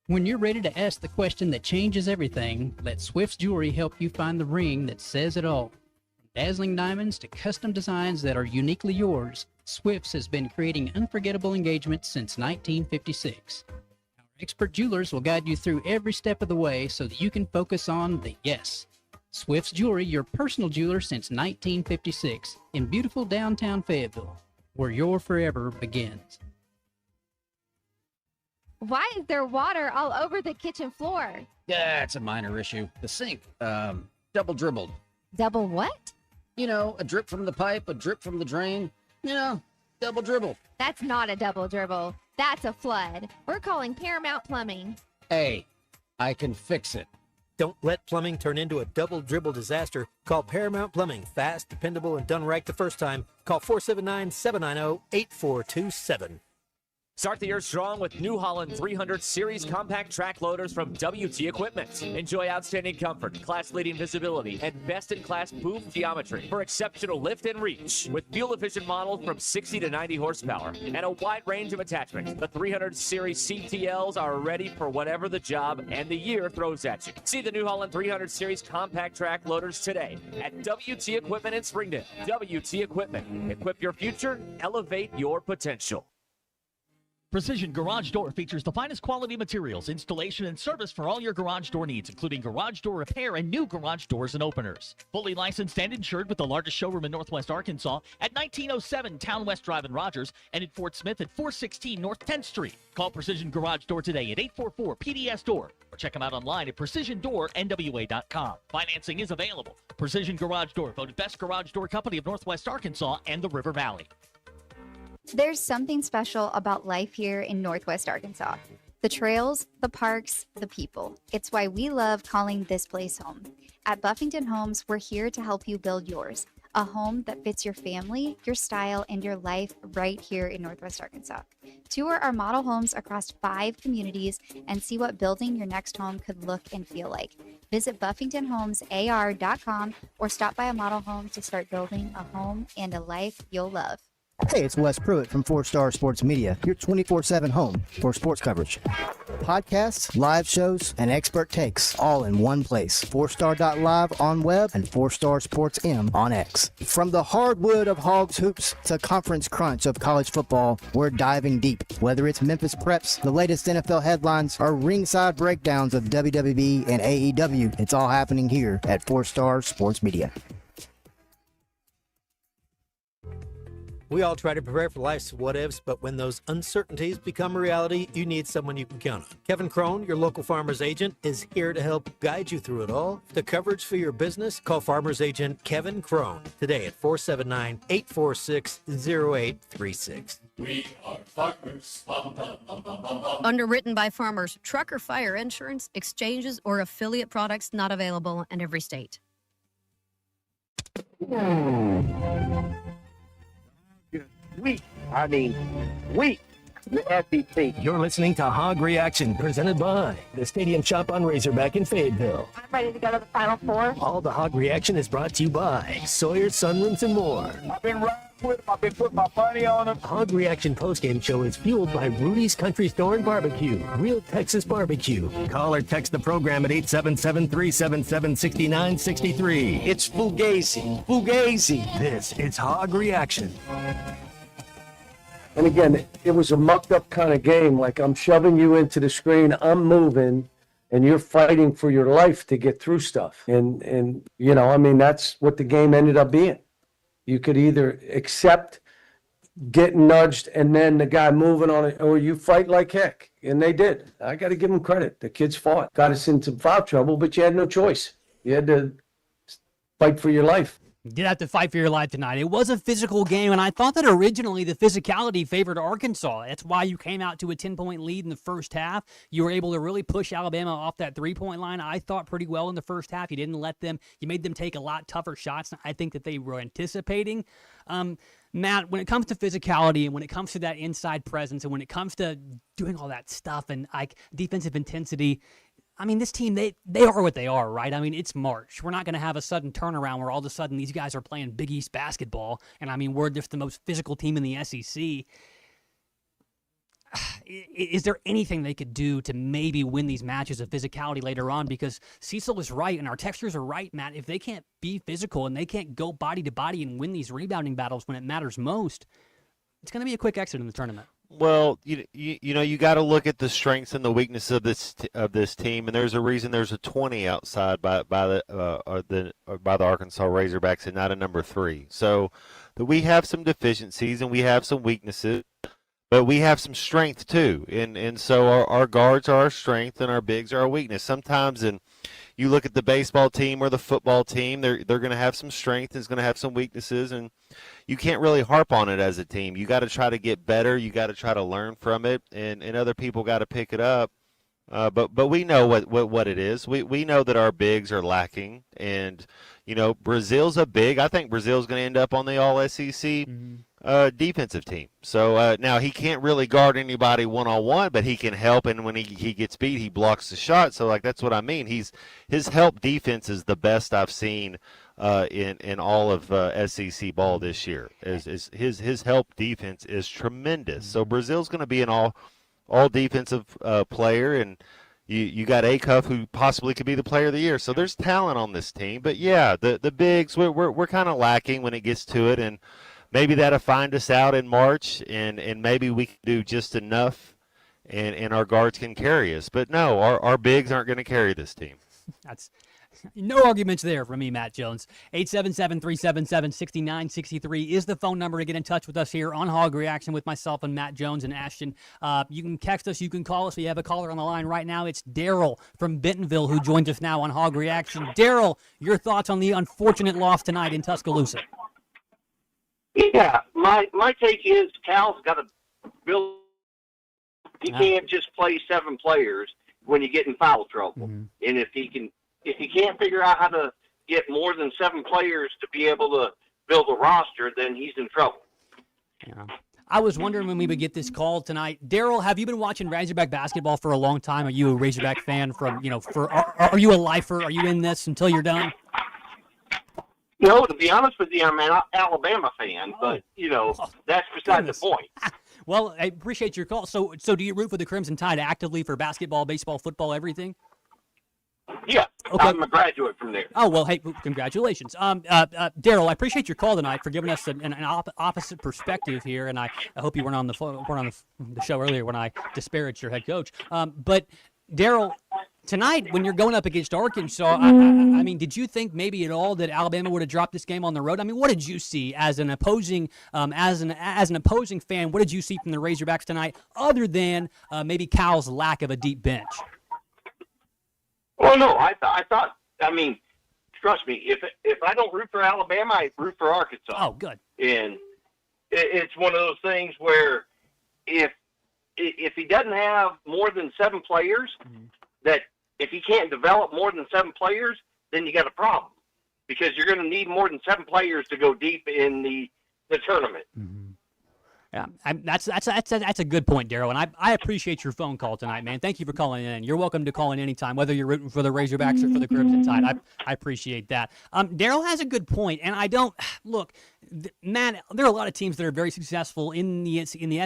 When you're ready to ask the question that changes everything, let Swift's Jewelry help you find the ring that says it all. From dazzling diamonds to custom designs that are uniquely yours, Swifts has been creating unforgettable engagements since 1956. Our expert jewelers will guide you through every step of the way so that you can focus on the yes. Swift's Jewelry, your personal jeweler since 1956, in beautiful downtown Fayetteville, where your forever begins. Why is there water all over the kitchen floor? Yeah, it's a minor issue. The sink, double dribbled. Double what? You know, a drip from the pipe, a drip from the drain. You know, double dribble. That's not a double dribble. That's a flood. We're calling Paramount Plumbing. Hey, I can fix it. Don't let plumbing turn into a double dribble disaster. Call Paramount Plumbing. Fast, dependable, and done right the first time. Call 479-790-8427. Start the year strong with New Holland 300 Series compact track loaders from WT Equipment. Enjoy outstanding comfort, class-leading visibility, and best-in-class boom geometry for exceptional lift and reach. With fuel-efficient models from 60 to 90 horsepower and a wide range of attachments, the 300 Series CTLs are ready for whatever the job and the year throws at you. See the New Holland 300 Series compact track loaders today at WT Equipment in Springdale. WT Equipment. Equip your future, elevate your potential. Precision Garage Door features the finest quality materials, installation, and service for all your garage door needs, including garage door repair and new garage doors and openers. Fully licensed and insured with the largest showroom in Northwest Arkansas at 1907 Town West Drive in Rogers and in Fort Smith at 416 North 10th Street. Call Precision Garage Door today at 844-PDS-DOOR or check them out online at PrecisionDoorNWA.com. Financing is available. Precision Garage Door, voted best garage door company of Northwest Arkansas and the River Valley. There's something special about life here in Northwest Arkansas. The trails, the parks, the people. It's why we love calling this place home. At Buffington Homes, we're here to help you build yours. A home that fits your family, your style, and your life right here in Northwest Arkansas. Tour our model homes across 5 communities and see what building your next home could look and feel like. Visit BuffingtonHomesAR.com or stop by a model home to start building a home and a life you'll love. Hey, it's Wes Pruitt from 4-Star Sports Media, your 24/7 home for sports coverage. Podcasts, live shows, and expert takes all in one place. 4star.live on web and 4-Star Sports M on X. From the hardwood of Hogs hoops to conference crunch of college football, we're diving deep. Whether it's Memphis Preps, the latest NFL headlines, or ringside breakdowns of WWE and AEW, it's all happening here at 4-Star Sports Media. We all try to prepare for life's what-ifs, but when those uncertainties become a reality, you need someone you can count on. Kevin Crone, your local farmer's agent, is here to help guide you through it all. The coverage for your business, call farmer's agent Kevin Crone today at 479-846-0836. We are farmers. Bum, bum, bum, bum, bum, bum. Underwritten by farmers, truck or fire insurance, exchanges, or affiliate products not available in every state. Weak. The SEC. You're listening to Hog Reaction, presented by the Stadium Shop on Razorback in Fayetteville. I'm ready to go to the Final Four. All the Hog Reaction is brought to you by Sawyer, Sunrooms, and more. I've been riding with them. I've been putting my money on them. Hog Reaction postgame show is fueled by Rudy's Country Store and Barbecue, real Texas barbecue. Call or text the program at 877-377-6963. It's Fugazi. This is Hog Reaction. And again, it was a mucked up kind of game. Like, I'm shoving you into the screen, I'm moving, and you're fighting for your life to get through stuff. And you know, I mean, that's what the game ended up being. You could either accept getting nudged and then the guy moving on it, or you fight like heck. And they did. I got to give them credit. The kids fought. Got us into foul trouble, but you had no choice. You had to fight for your life. You did have to fight for your life tonight. It was a physical game, and I thought that originally the physicality favored Arkansas. That's why you came out to a 10-point lead in the first half. You were able to really push Alabama off that three-point line, I thought, pretty well in the first half. You didn't let them. You made them take a lot tougher shots than I think that they were anticipating. Matt, when it comes to physicality and when it comes to that inside presence and when it comes to doing all that stuff and like defensive intensity, I mean, this team, they are what they are, right? I mean, it's March. We're not going to have a sudden turnaround where all of a sudden these guys are playing Big East basketball, and I mean, we're just the most physical team in the SEC. Is there anything they could do to maybe win these matches of physicality later on? Because Cecil is right, and our textures are right, Matt. If they can't be physical and they can't go body to body and win these rebounding battles when it matters most, it's going to be a quick exit in the tournament. Well, you got to look at the strengths and the weaknesses of this team, and there's a reason there's a 20 outside by the Arkansas Razorbacks and not a number 3. So we have some deficiencies and we have some weaknesses, but we have some strength too. And so our guards are our strength and our bigs are our weakness. Sometimes you look at the baseball team or the football team, they're going to have some strength and it's going to have some weaknesses, and you can't really harp on it as a team. You got to try to get better. You got to try to learn from it, and other people got to pick it up. But we know what it is. We know that our bigs are lacking, and Brazil's a big. I think Brazil's going to end up on the All-SEC defensive team. So now he can't really guard anybody one-on-one, but he can help, and when he gets beat, he blocks the shot. So that's what I mean. His help defense is the best I've seen in all of SEC ball this year. His help defense is tremendous. So Brazil's going to be an all defensive player, and you got Acuff, who possibly could be the player of the year. So there's talent on this team. But yeah, the bigs we're kind of lacking when it gets to it, and maybe that'll find us out in March, and maybe we can do just enough, and our guards can carry us. But no, our bigs aren't going to carry this team. That's no arguments there from me, Matt Jones. 877-377-6963 is the phone number to get in touch with us here on Hog Reaction with myself and Matt Jones and Ashton. You can text us. You can call us. We have a caller on the line right now. It's Daryl from Bentonville who joins us now on Hog Reaction. Daryl, your thoughts on the unfortunate loss tonight in Tuscaloosa? Yeah, my take is Cal's got to build. He can't just play 7 players when you get in foul trouble. And if he can't figure out how to get more than 7 players to be able to build a roster, then he's in trouble. Yeah. I was wondering when we would get this call tonight. Daryl, have you been watching Razorback basketball for a long time? Are you a Razorback fan are you a lifer? Are you in this until you're done? No, to be honest with you, I'm an Alabama fan, but, that's beside the point. Well, I appreciate your call. So do you root for the Crimson Tide actively for basketball, baseball, football, everything? Yeah, okay. I'm a graduate from there. Oh, well, hey, congratulations. Daryl, I appreciate your call tonight for giving us an opposite perspective here, and I hope you weren't on the show earlier when I disparaged your head coach. But, Daryl, tonight when you're going up against Arkansas, I mean, did you think maybe at all that Alabama would have dropped this game on the road? I mean, what did you see as an opposing as an opposing fan? What did you see from the Razorbacks tonight, other than maybe Cal's lack of a deep bench? Well, no, I thought. I mean, trust me. If I don't root for Alabama, I root for Arkansas. Oh, good. And it's one of those things where if he doesn't have more than 7 players, that if he can't develop more than 7 players, then you got a problem, because you're going to need more than 7 players to go deep in the tournament. Yeah, that's a good point, Daryl, and I appreciate your phone call tonight, man. Thank you for calling in. You're welcome to call in anytime, whether you're rooting for the Razorbacks or for the Crimson Tide. I appreciate that. Daryl has a good point, and I don't look, Matt. There are a lot of teams that are very successful in the SEC, in the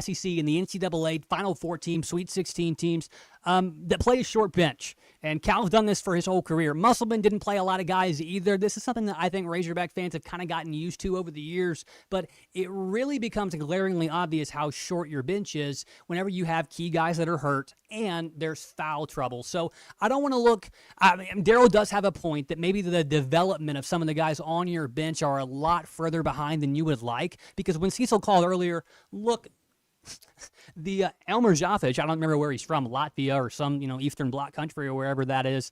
NCAA Final Four teams, Sweet 16 teams that play a short bench. And Cal's done this for his whole career. Musselman didn't play a lot of guys either. This is something that I think Razorback fans have kind of gotten used to over the years. But it really becomes glaringly obvious how short your bench is whenever you have key guys that are hurt and there's foul trouble. So I don't want to look. Daryl does have a point that maybe the development of some of the guys on your bench are a lot further behind than you would like. Because when Cecil called earlier, look, the Elmer Jafic, I don't remember where he's from, Latvia or some Eastern Bloc country or wherever that is.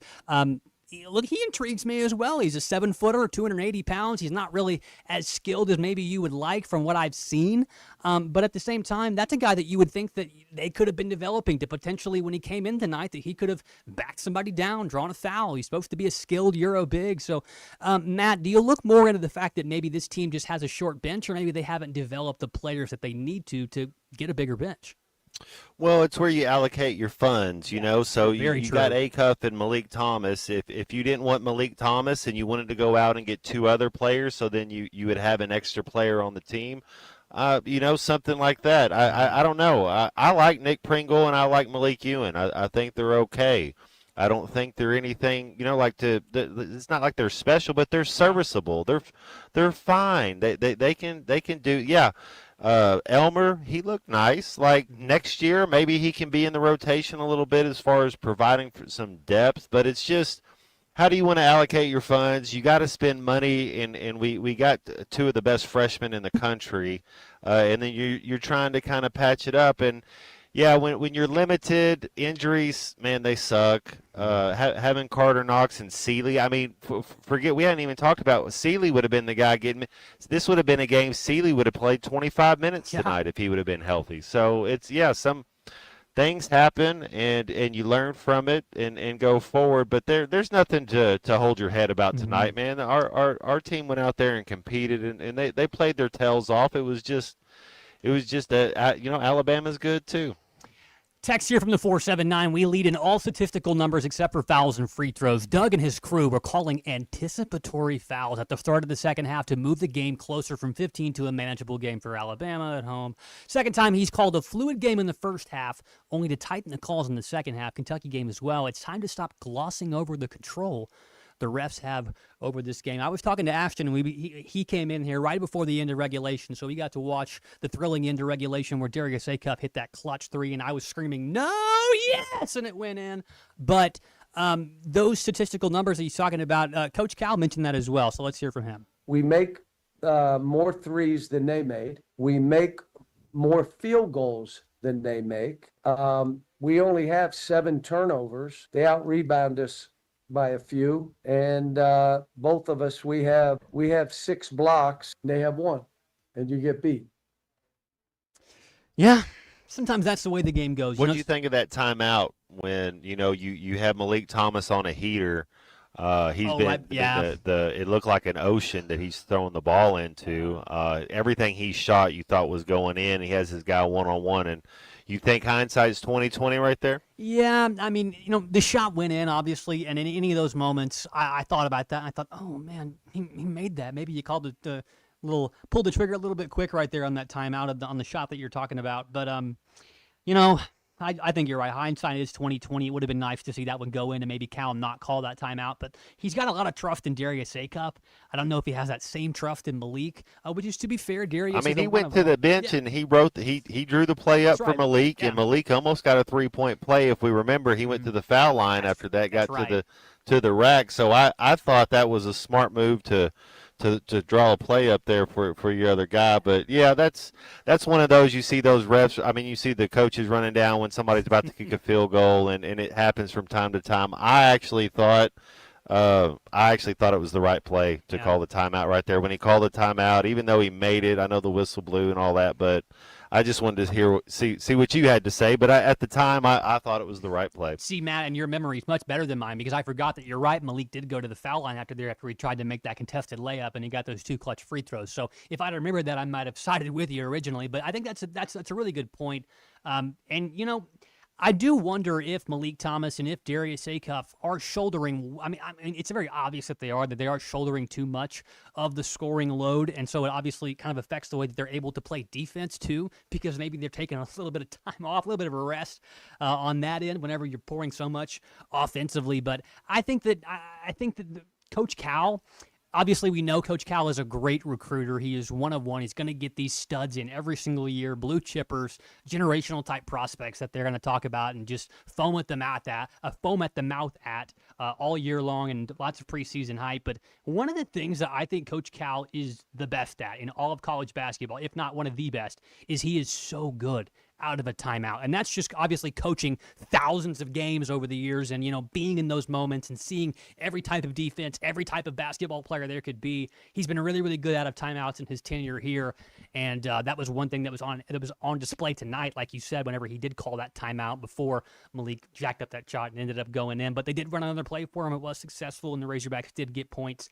Look, he intrigues me as well. He's a 7-footer, 280 pounds. He's not really as skilled as maybe you would like from what I've seen. But at the same time, that's a guy that you would think that they could have been developing to potentially, when he came in tonight, that he could have backed somebody down, drawn a foul. He's supposed to be a skilled Euro big. So, Matt, do you look more into the fact that maybe this team just has a short bench, or maybe they haven't developed the players that they need to get a bigger bench? Well, it's where you allocate your funds, So you got Acuff and Malik Thomas. If you didn't want Malik Thomas and you wanted to go out and get 2 other players, so then you would have an extra player on the team, something like that. I don't know. I like Nick Pringle and I like Malik Ewan. I think they're okay. I don't think they're anything, it's not like they're special, but they're serviceable. They're fine. They can do, yeah. Elmer, he looked nice. Like next year, maybe he can be in the rotation a little bit as far as providing for some depth. But it's just, how do you want to allocate your funds? You got to spend money, and we got two of the best freshmen in the country, and then you're trying to kind of patch it up. And yeah, when you're limited, injuries, man, they suck. Having Carter Knox and Seeley, I mean, forget, we hadn't even talked about Seeley would have been the guy getting. This would have been a game Seeley would have played 25 minutes tonight if he would have been healthy. So it's some things happen, and you learn from it and go forward. But there's nothing to hold your head about tonight, man. Our team went out there and competed, and they played their tails off. It was just Alabama's good too. Text here from the 479. We lead in all statistical numbers except for fouls and free throws. Doug and his crew were calling anticipatory fouls at the start of the second half to move the game closer from 15 to a manageable game for Alabama at home. Second time he's called a fluid game in the first half, only to tighten the calls in the second half. Kentucky game as well. It's time to stop glossing over the control the refs have over this game. I was talking to Ashton, and he came in here right before the end of regulation, so we got to watch the thrilling end of regulation where Darius Acuff hit that clutch three, and I was screaming, no, yes, and it went in. But those statistical numbers that he's talking about, Coach Cal mentioned that as well, so let's hear from him. We make more threes than they made. We make more field goals than they make. We only have 7 turnovers. They out-rebound us by a few, and both of us, we have 6 blocks, and they have 1, and you get beat. Yeah, sometimes that's the way the game goes. What did you think of that timeout when you have Malik Thomas on a heater? It looked like an ocean that he's throwing the ball into. Everything he shot, you thought was going in. He has his guy one-on-one, and you think hindsight's 20/20 right there? Yeah, I mean, the shot went in, obviously, and in any of those moments, I thought about that. And I thought, oh, man, he made that. Maybe you called it pulled the trigger a little bit quick right there on that timeout on the shot that you're talking about. But, I think you're right. Hindsight is 20/20. It would have been nice to see that one go in and maybe Cal not call that timeout. But he's got a lot of trust in Darius Acuff. I don't know if he has that same trust in Malik. Which is, to be fair, Darius. I mean, he went to the bench and he drew the play up for Malik, and Malik almost got a 3-point play. If we remember, he went to the foul line after that, got to the rack. So I thought that was a smart move to draw a play up there for your other guy. But yeah, that's one of those, you see those refs, I mean, you see the coaches running down when somebody's about to kick a field goal, and it happens from time to time. I actually thought it was the right play to call the timeout right there. When he called the timeout, even though he made it, I know the whistle blew and all that, but I just wanted to see what you had to say. But at the time, I thought it was the right play. See, Matt, and your memory is much better than mine, because I forgot that you're right. Malik did go to the foul line after he tried to make that contested layup, and he got those 2 clutch free throws. So if I'd remembered that, I might have sided with you originally. But I think that's a really good point. I do wonder if Malik Thomas and if Darius Acuff are shouldering. I mean, it's very obvious that they are shouldering too much of the scoring load, and so it obviously kind of affects the way that they're able to play defense too, because maybe they're taking a little bit of time off, a little bit of a rest on that end whenever you're pouring so much offensively. But I think that Coach Cal. Obviously, we know Coach Cal is a great recruiter. He is one of one. He's going to get these studs in every single year, blue chippers, generational type prospects that they're going to talk about and just foam at the mouth at all year long, and lots of preseason hype. But one of the things that I think Coach Cal is the best at in all of college basketball, if not one of the best, is he is so good out of a timeout. And that's just obviously coaching thousands of games over the years and, being in those moments and seeing every type of defense, every type of basketball player there could be. He's been really, really good out of timeouts in his tenure here. And that was one thing that was on display tonight, like you said, whenever he did call that timeout before Malik jacked up that shot and ended up going in. But they did run another play for him. It was successful, and the Razorbacks did get points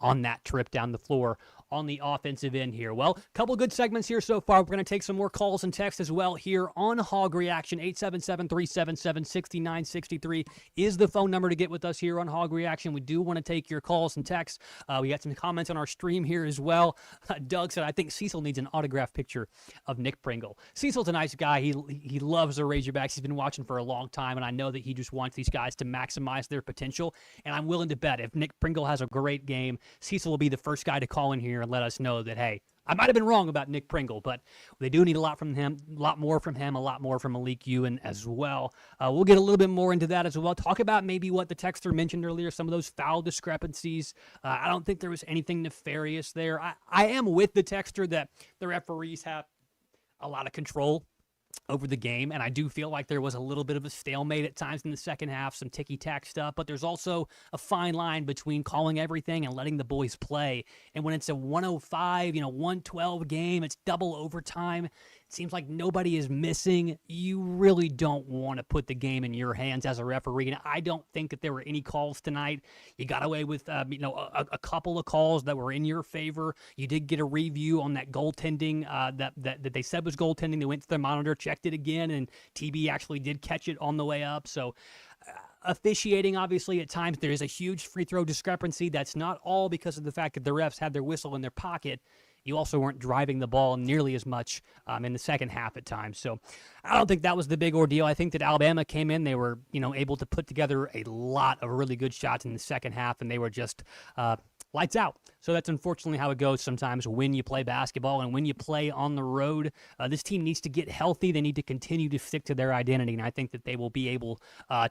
on that trip down the floor on the offensive end here. Well, a couple good segments here so far. We're going to take some more calls and texts as well here on Hog Reaction. 877-377-6963 is the phone number to get with us here on Hog Reaction. We do want to take your calls and texts. We got some comments on our stream here as well. Doug said, I think Cecil needs an autographed picture of Nick Pringle. Cecil's a nice guy. He loves the Razorbacks. He's been watching for a long time, and I know that he just wants these guys to maximize their potential. And I'm willing to bet if Nick Pringle has a great game, Cecil will be the first guy to call in here and let us know that, hey, I might have been wrong about Nick Pringle, but they do need a lot from him, a lot more from Malik Ewan as well. We'll get a little bit more into that as well. Talk about maybe what the texter mentioned earlier, some of those foul discrepancies. I don't think there was anything nefarious there. I am with the texter that the referees have a lot of control over the game, and I do feel like there was a little bit of a stalemate at times in the second half, some ticky-tack stuff, but there's also a fine line between calling everything and letting the boys play. And when it's a 105, 112 game, it's double overtime, it seems like nobody is missing. You really don't want to put the game in your hands as a referee, and I don't think that there were any calls tonight. You got away with a couple of calls that were in your favor. You did get a review on that goaltending that they said was goaltending. They went to their monitor, checked it again, and TB actually did catch it on the way up. So officiating, obviously, at times there is a huge free throw discrepancy. That's not all because of the fact that the refs had their whistle in their pocket. You also weren't driving the ball nearly as much in the second half at times. So I don't think that was the big ordeal. I think that Alabama came in. They were, able to put together a lot of really good shots in the second half, and they were just lights out. So that's unfortunately how it goes sometimes when you play basketball and when you play on the road. This team needs to get healthy. They need to continue to stick to their identity, and I think that they will be able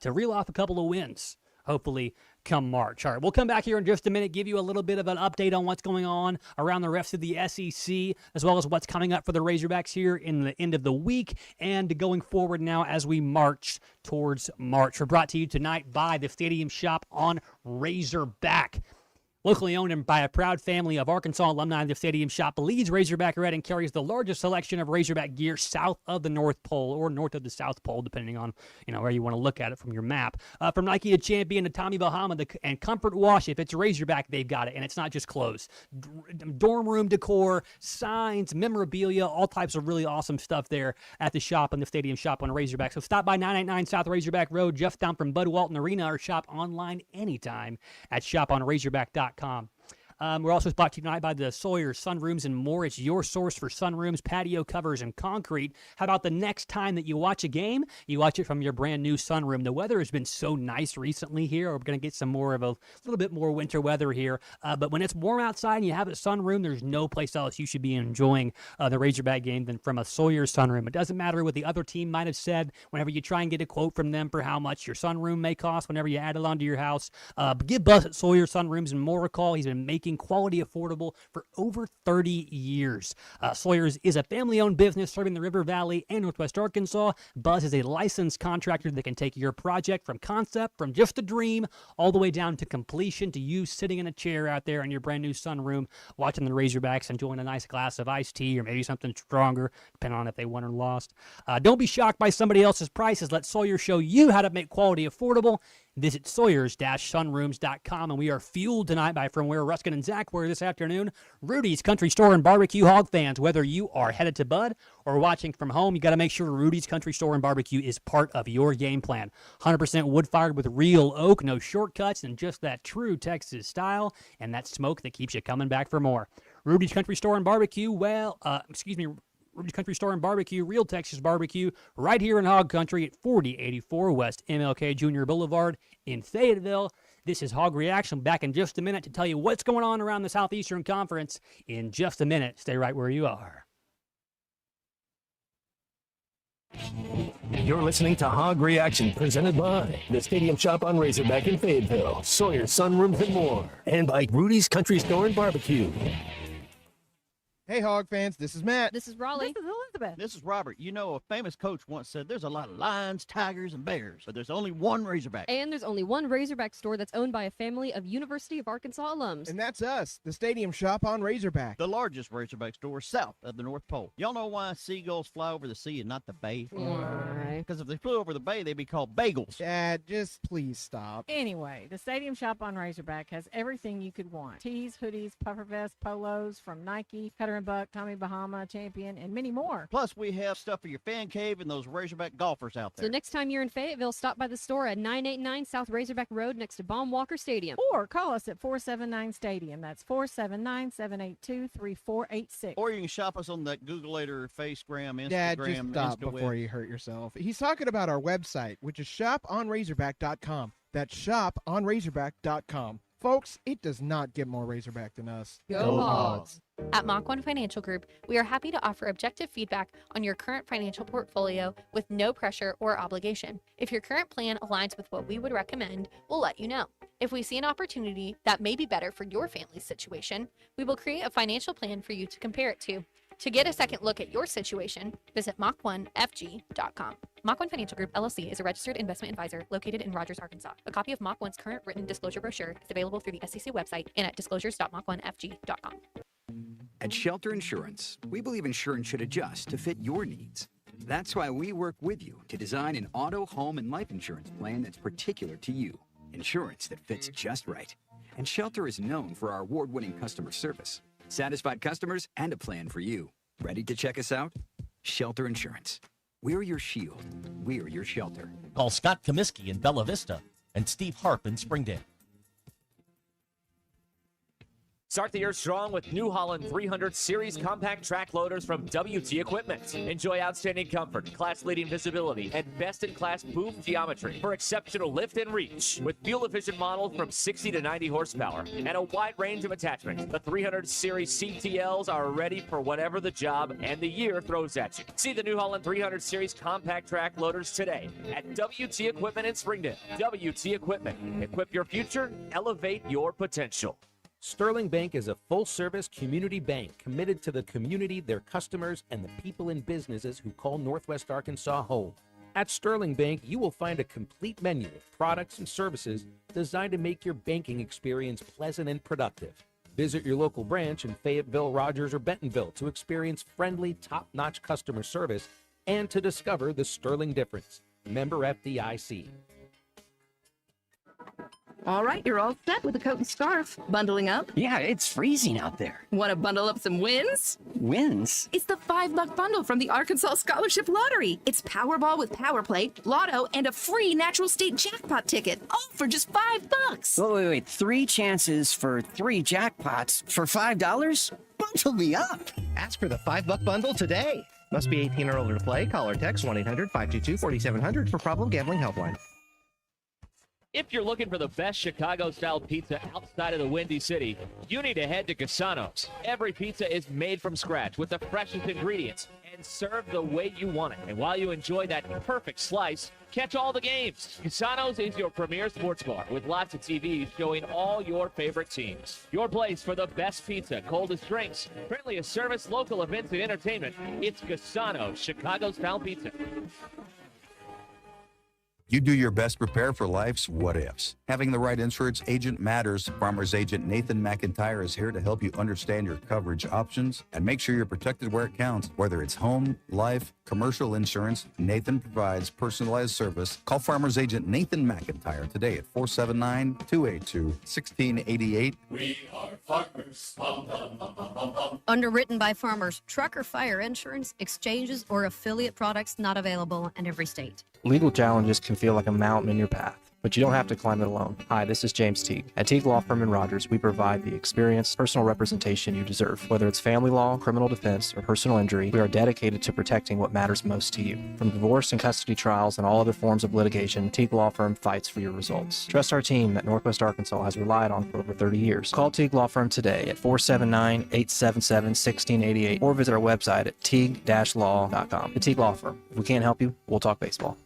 to reel off a couple of wins, hopefully, come March. All right, we'll come back here in just a minute, give you a little bit of an update on what's going on around the rest of the SEC, as well as what's coming up for the Razorbacks here in the end of the week and going forward now as we march towards March. We're brought to you tonight by the Stadium Shop on Razorback. Locally owned and by a proud family of Arkansas alumni, the Stadium Shop leads Razorback Red and carries the largest selection of Razorback gear south of the North Pole or north of the South Pole, depending on where you want to look at it from your map. From Nike to Champion to Tommy Bahama and Comfort Wash, if it's Razorback, they've got it, and it's not just clothes. Dorm room decor, signs, memorabilia, all types of really awesome stuff there at the shop and the Stadium Shop on Razorback. So stop by 989 South Razorback Road, just down from Bud Walton Arena, or shop online anytime at shoponrazorback.com. We're also brought to you tonight by the Sawyer Sunrooms and more. It's your source for sunrooms, patio covers, and concrete. How about the next time that you watch a game, you watch it from your brand new sunroom? The weather has been so nice recently here. We're going to get some more of a little bit more winter weather here. But when it's warm outside and you have a sunroom, there's no place else you should be enjoying the Razorback game than from a Sawyer sunroom. It doesn't matter what the other team might have said. Whenever you try and get a quote from them for how much your sunroom may cost, whenever you add it onto your house, give Buzz at Sawyer Sunrooms and more a call. He's been making quality affordable for over 30 years. Sawyer's is a family-owned business serving the River Valley and Northwest Arkansas. Buzz is a licensed contractor that can take your project from concept, from just a dream, all the way down to completion, to you sitting in a chair out there in your brand new sunroom, watching the Razorbacks, enjoying a nice glass of iced tea or maybe something stronger, depending on if they won or lost. Don't be shocked by somebody else's prices. Let Sawyer show you how to make quality affordable. Visit Sawyers-sunrooms.com, and we are fueled tonight by from where Ruskin and Zach were this afternoon, Rudy's Country Store and Barbecue. Hog fans, whether you are headed to Bud or watching from home, you got to make sure Rudy's Country Store and Barbecue is part of your game plan. 100% wood-fired with real oak, no shortcuts, and just that true Texas style and that smoke that keeps you coming back for more. Rudy's Country Store and Barbecue, Rudy's Country Store and Barbecue, real Texas barbecue, right here in Hog Country at 4084 West MLK Jr. Boulevard in Fayetteville. This is Hog Reaction. Back in just a minute to tell you what's going on around the Southeastern Conference. In just a minute, stay right where you are. You're listening to Hog Reaction, presented by the Stadium Shop on Razorback in Fayetteville, Sawyer Sunrooms and more, and by Rudy's Country Store and Barbecue. Hey, Hog fans, this is Matt. This is Raleigh. This is Elizabeth. This is Robert. You know, a famous coach once said there's a lot of lions, tigers, and bears, but there's only one Razorback. And there's only one Razorback store that's owned by a family of University of Arkansas alums. And that's us, the Stadium Shop on Razorback. The largest Razorback store south of the North Pole. Y'all know why seagulls fly over the sea and not the bay? Why? Because if they flew over the bay, they'd be called bagels. Dad, just please stop. Anyway, the Stadium Shop on Razorback has everything you could want. Tees, hoodies, puffer vests, polos from Nike, Cutter and Buck, Tommy Bahama, Champion, and many more. Plus, we have stuff for your fan cave and those Razorback golfers out there. So next time you're in Fayetteville, stop by the store at 989 South Razorback Road next to Baum Walker Stadium. Or call us at 479 Stadium. That's 479-782-3486. Or you can shop us on that Googleator, Facegram, Instagram, Dad, just stop InstaWeb. before you hurt yourself. He's talking about our website, which is shoponrazorback.com. That's shoponrazorback.com. Folks, it does not get more Razorback than us. Go Hogs! At Mach 1 Financial Group, we are happy to offer objective feedback on your current financial portfolio with no pressure or obligation. If your current plan aligns with what we would recommend, we'll let you know. If we see an opportunity that may be better for your family's situation, we will create a financial plan for you to compare it to. To get a second look at your situation, visit Mach1FG.com. Mach 1 Financial Group, LLC is a registered investment advisor located in Rogers, Arkansas. A copy of Mach 1's current written disclosure brochure is available through the SEC website and at disclosures.mach1fg.com. At Shelter Insurance, we believe insurance should adjust to fit your needs. That's why we work with you to design an auto, home, and life insurance plan that's particular to you. Insurance that fits just right. And Shelter is known for our award-winning customer service. Satisfied customers and a plan for you. Ready to check us out? Shelter Insurance. We're your shield. We're your shelter. Call Scott Comiskey in Bella Vista and Steve Harp in Springdale. Start the year strong with New Holland 300 Series compact track loaders from WT Equipment. Enjoy outstanding comfort, class-leading visibility, and best-in-class boom geometry for exceptional lift and reach. With fuel-efficient models from 60 to 90 horsepower and a wide range of attachments, the 300 Series CTLs are ready for whatever the job and the year throws at you. See the New Holland 300 Series compact track loaders today at WT Equipment in Springdale. WT Equipment. Equip your future, elevate your potential. Sterling Bank is a full-service community bank committed to the community, their customers, and the people and businesses who call Northwest Arkansas home. At Sterling Bank, you will find a complete menu of products and services designed to make your banking experience pleasant and productive. Visit your local branch in Fayetteville, Rogers, or Bentonville to experience friendly, top-notch customer service and to discover the Sterling difference. Member FDIC. All right, you're all set with a coat and scarf. Bundling up? Yeah, it's freezing out there. Want to bundle up some wins? Wins? It's the $5 bundle from the Arkansas Scholarship Lottery. It's Powerball with Power Play, Lotto, and a free Natural State Jackpot ticket, all for just $5. Wait. 3 chances for 3 jackpots for $5? Bundle me up. Ask for the $5 bundle today. Must be 18 or older to play. Call or text 1-800-522-4700 for Problem Gambling Helpline. If you're looking for the best Chicago-style pizza outside of the Windy City, you need to head to Casano's. Every pizza is made from scratch with the freshest ingredients and served the way you want it. And while you enjoy that perfect slice, catch all the games. Casano's is your premier sports bar with lots of TVs showing all your favorite teams. Your place for the best pizza, coldest drinks, friendliest service, local events, and entertainment. It's Casano's Chicago-style pizza. You do your best to prepare for life's what-ifs. Having the right insurance agent matters. Farmers agent Nathan McIntyre is here to help you understand your coverage options and make sure you're protected where it counts. Whether it's home, life, commercial insurance, Nathan provides personalized service. Call Farmers agent Nathan McIntyre today at 479-282-1688. We are farmers. Bum, bum, bum, bum, bum, bum. Underwritten by farmers, truck or fire insurance, exchanges, or affiliate products not available in every state. Legal challenges can feel like a mountain in your path, but you don't have to climb it alone. Hi, this is James Teague. At Teague Law Firm in Rogers, we provide the experience, personal representation you deserve. Whether it's family law, criminal defense, or personal injury, we are dedicated to protecting what matters most to you. From divorce and custody trials and all other forms of litigation, Teague Law Firm fights for your results. Trust our team that Northwest Arkansas has relied on for over 30 years. Call Teague Law Firm today at 479-877-1688 or visit our website at teague-law.com. The Teague Law Firm. If we can't help you, we'll talk baseball.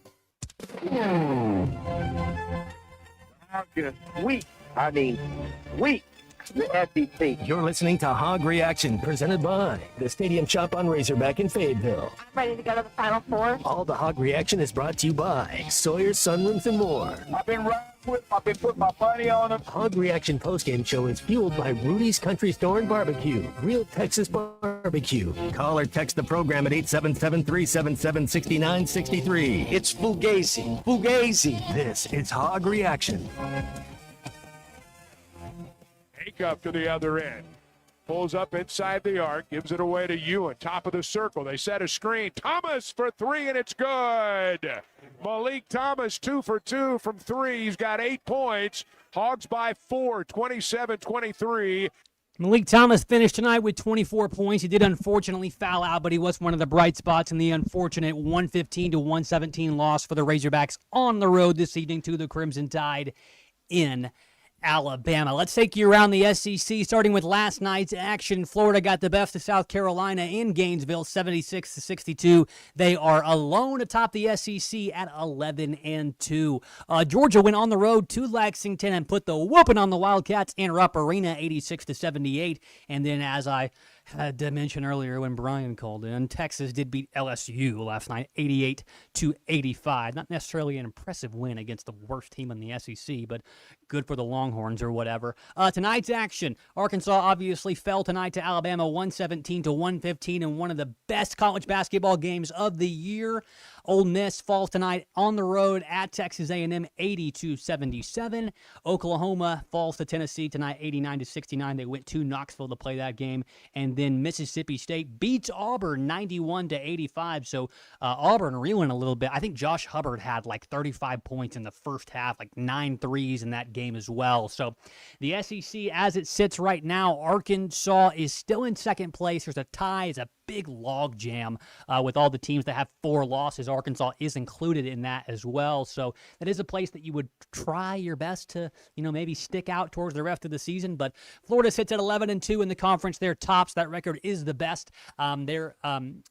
Just weak. I mean, weak. SEC. You're listening to Hog Reaction, presented by the Stadium Shop on Razorback in Fayetteville. Ready to go to the Final Four? All the Hog Reaction is brought to you by Sawyer, Sunrooms, and more. I've been putting my money on them. Hog Reaction postgame show is fueled by Rudy's Country Store and Barbecue, real Texas barbecue. Call or text the program at 877-377-6963. It's Fugazi. Fugazi. This is Hog Reaction. Up to the other end. Pulls up inside the arc, gives it away to Ewan, top of the circle. They set a screen. Thomas for 3, and it's good. Malik Thomas 2 for 2 from 3. He's got 8 points. Hogs by 4, 27-23. Malik Thomas finished tonight with 24 points. He did unfortunately foul out, but he was one of the bright spots in the unfortunate 115-117 loss for the Razorbacks on the road this evening to the Crimson Tide in Alabama. Let's take you around the SEC, starting with last night's action. Florida got the best of South Carolina in Gainesville, 76-62. They are alone atop the SEC at 11-2. Georgia went on the road to Lexington and put the whooping on the Wildcats in Rupp Arena, 86-78. And then, as I had to mention earlier when Brian called in, Texas did beat LSU last night, 88-85. Not necessarily an impressive win against the worst team in the SEC, but good for the Longhorns or whatever. Tonight's action, Arkansas obviously fell tonight to Alabama 117-115 in one of the best college basketball games of the year. Ole Miss falls tonight on the road at Texas A&M, 80-77. Oklahoma falls to Tennessee tonight, 89-69. They went to Knoxville to play that game. And then Mississippi State beats Auburn 91-85. So Auburn reeling a little bit. I think Josh Hubbard had like 35 points in the first half, like 9 threes in that game as well. So the SEC, as it sits right now, Arkansas is still in second place. There's a tie. It's a big log jam with all the teams that have 4 losses. Arkansas is included in that as well. So that is a place that you would try your best to, maybe stick out towards the rest of the season. But Florida sits at 11-2 in the conference. They're tops. That record is the best. They're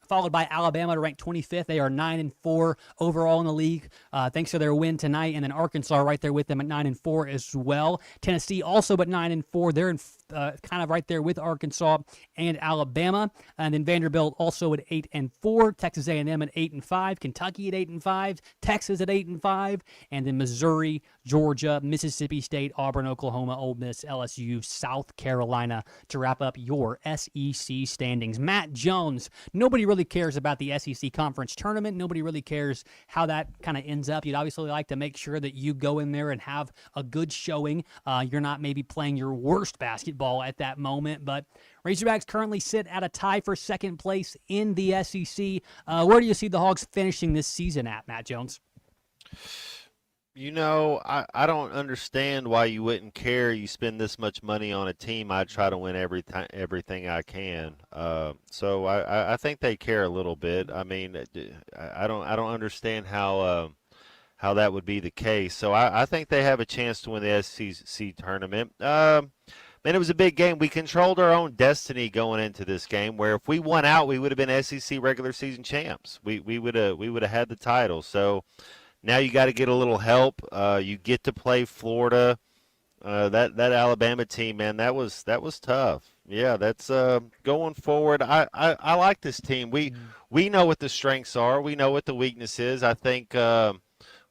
followed by Alabama to rank 25th. They are 9-4 overall in the league, thanks to their win tonight. And then Arkansas right there with them at 9-4 as well. Tennessee also at 9-4. They're in kind of right there with Arkansas and Alabama. And then Vanderbilt also at 8-4. Texas A&M at 8-5. Kentucky at 8-5. Texas at 8-5. And then Missouri, Georgia, Mississippi State, Auburn, Oklahoma, Ole Miss, LSU, South Carolina to wrap up your SEC standings. Matt Jones, nobody really cares about the SEC Conference Tournament. Nobody really cares how that kind of ends up. You'd obviously like to make sure that you go in there and have a good showing. You're not maybe playing your worst basketball at that moment, but Razorbacks currently sit at a tie for second place in the SEC. Where do you see the Hogs finishing this season at, Matt Jones? I don't understand why you wouldn't care. You spend this much money on a team. I try to win everything I can. So I think they care a little bit. I mean, I don't understand how that would be the case. So I think they have a chance to win the SEC tournament. Man, it was a big game. We controlled our own destiny going into this game, where if we won out, we would have been SEC regular season champs. We would have had the title. So now you got to get a little help. You get to play Florida. That Alabama team, man, that was tough. Yeah, that's going forward. I like this team. We know what the strengths are. We know what the weakness is. I think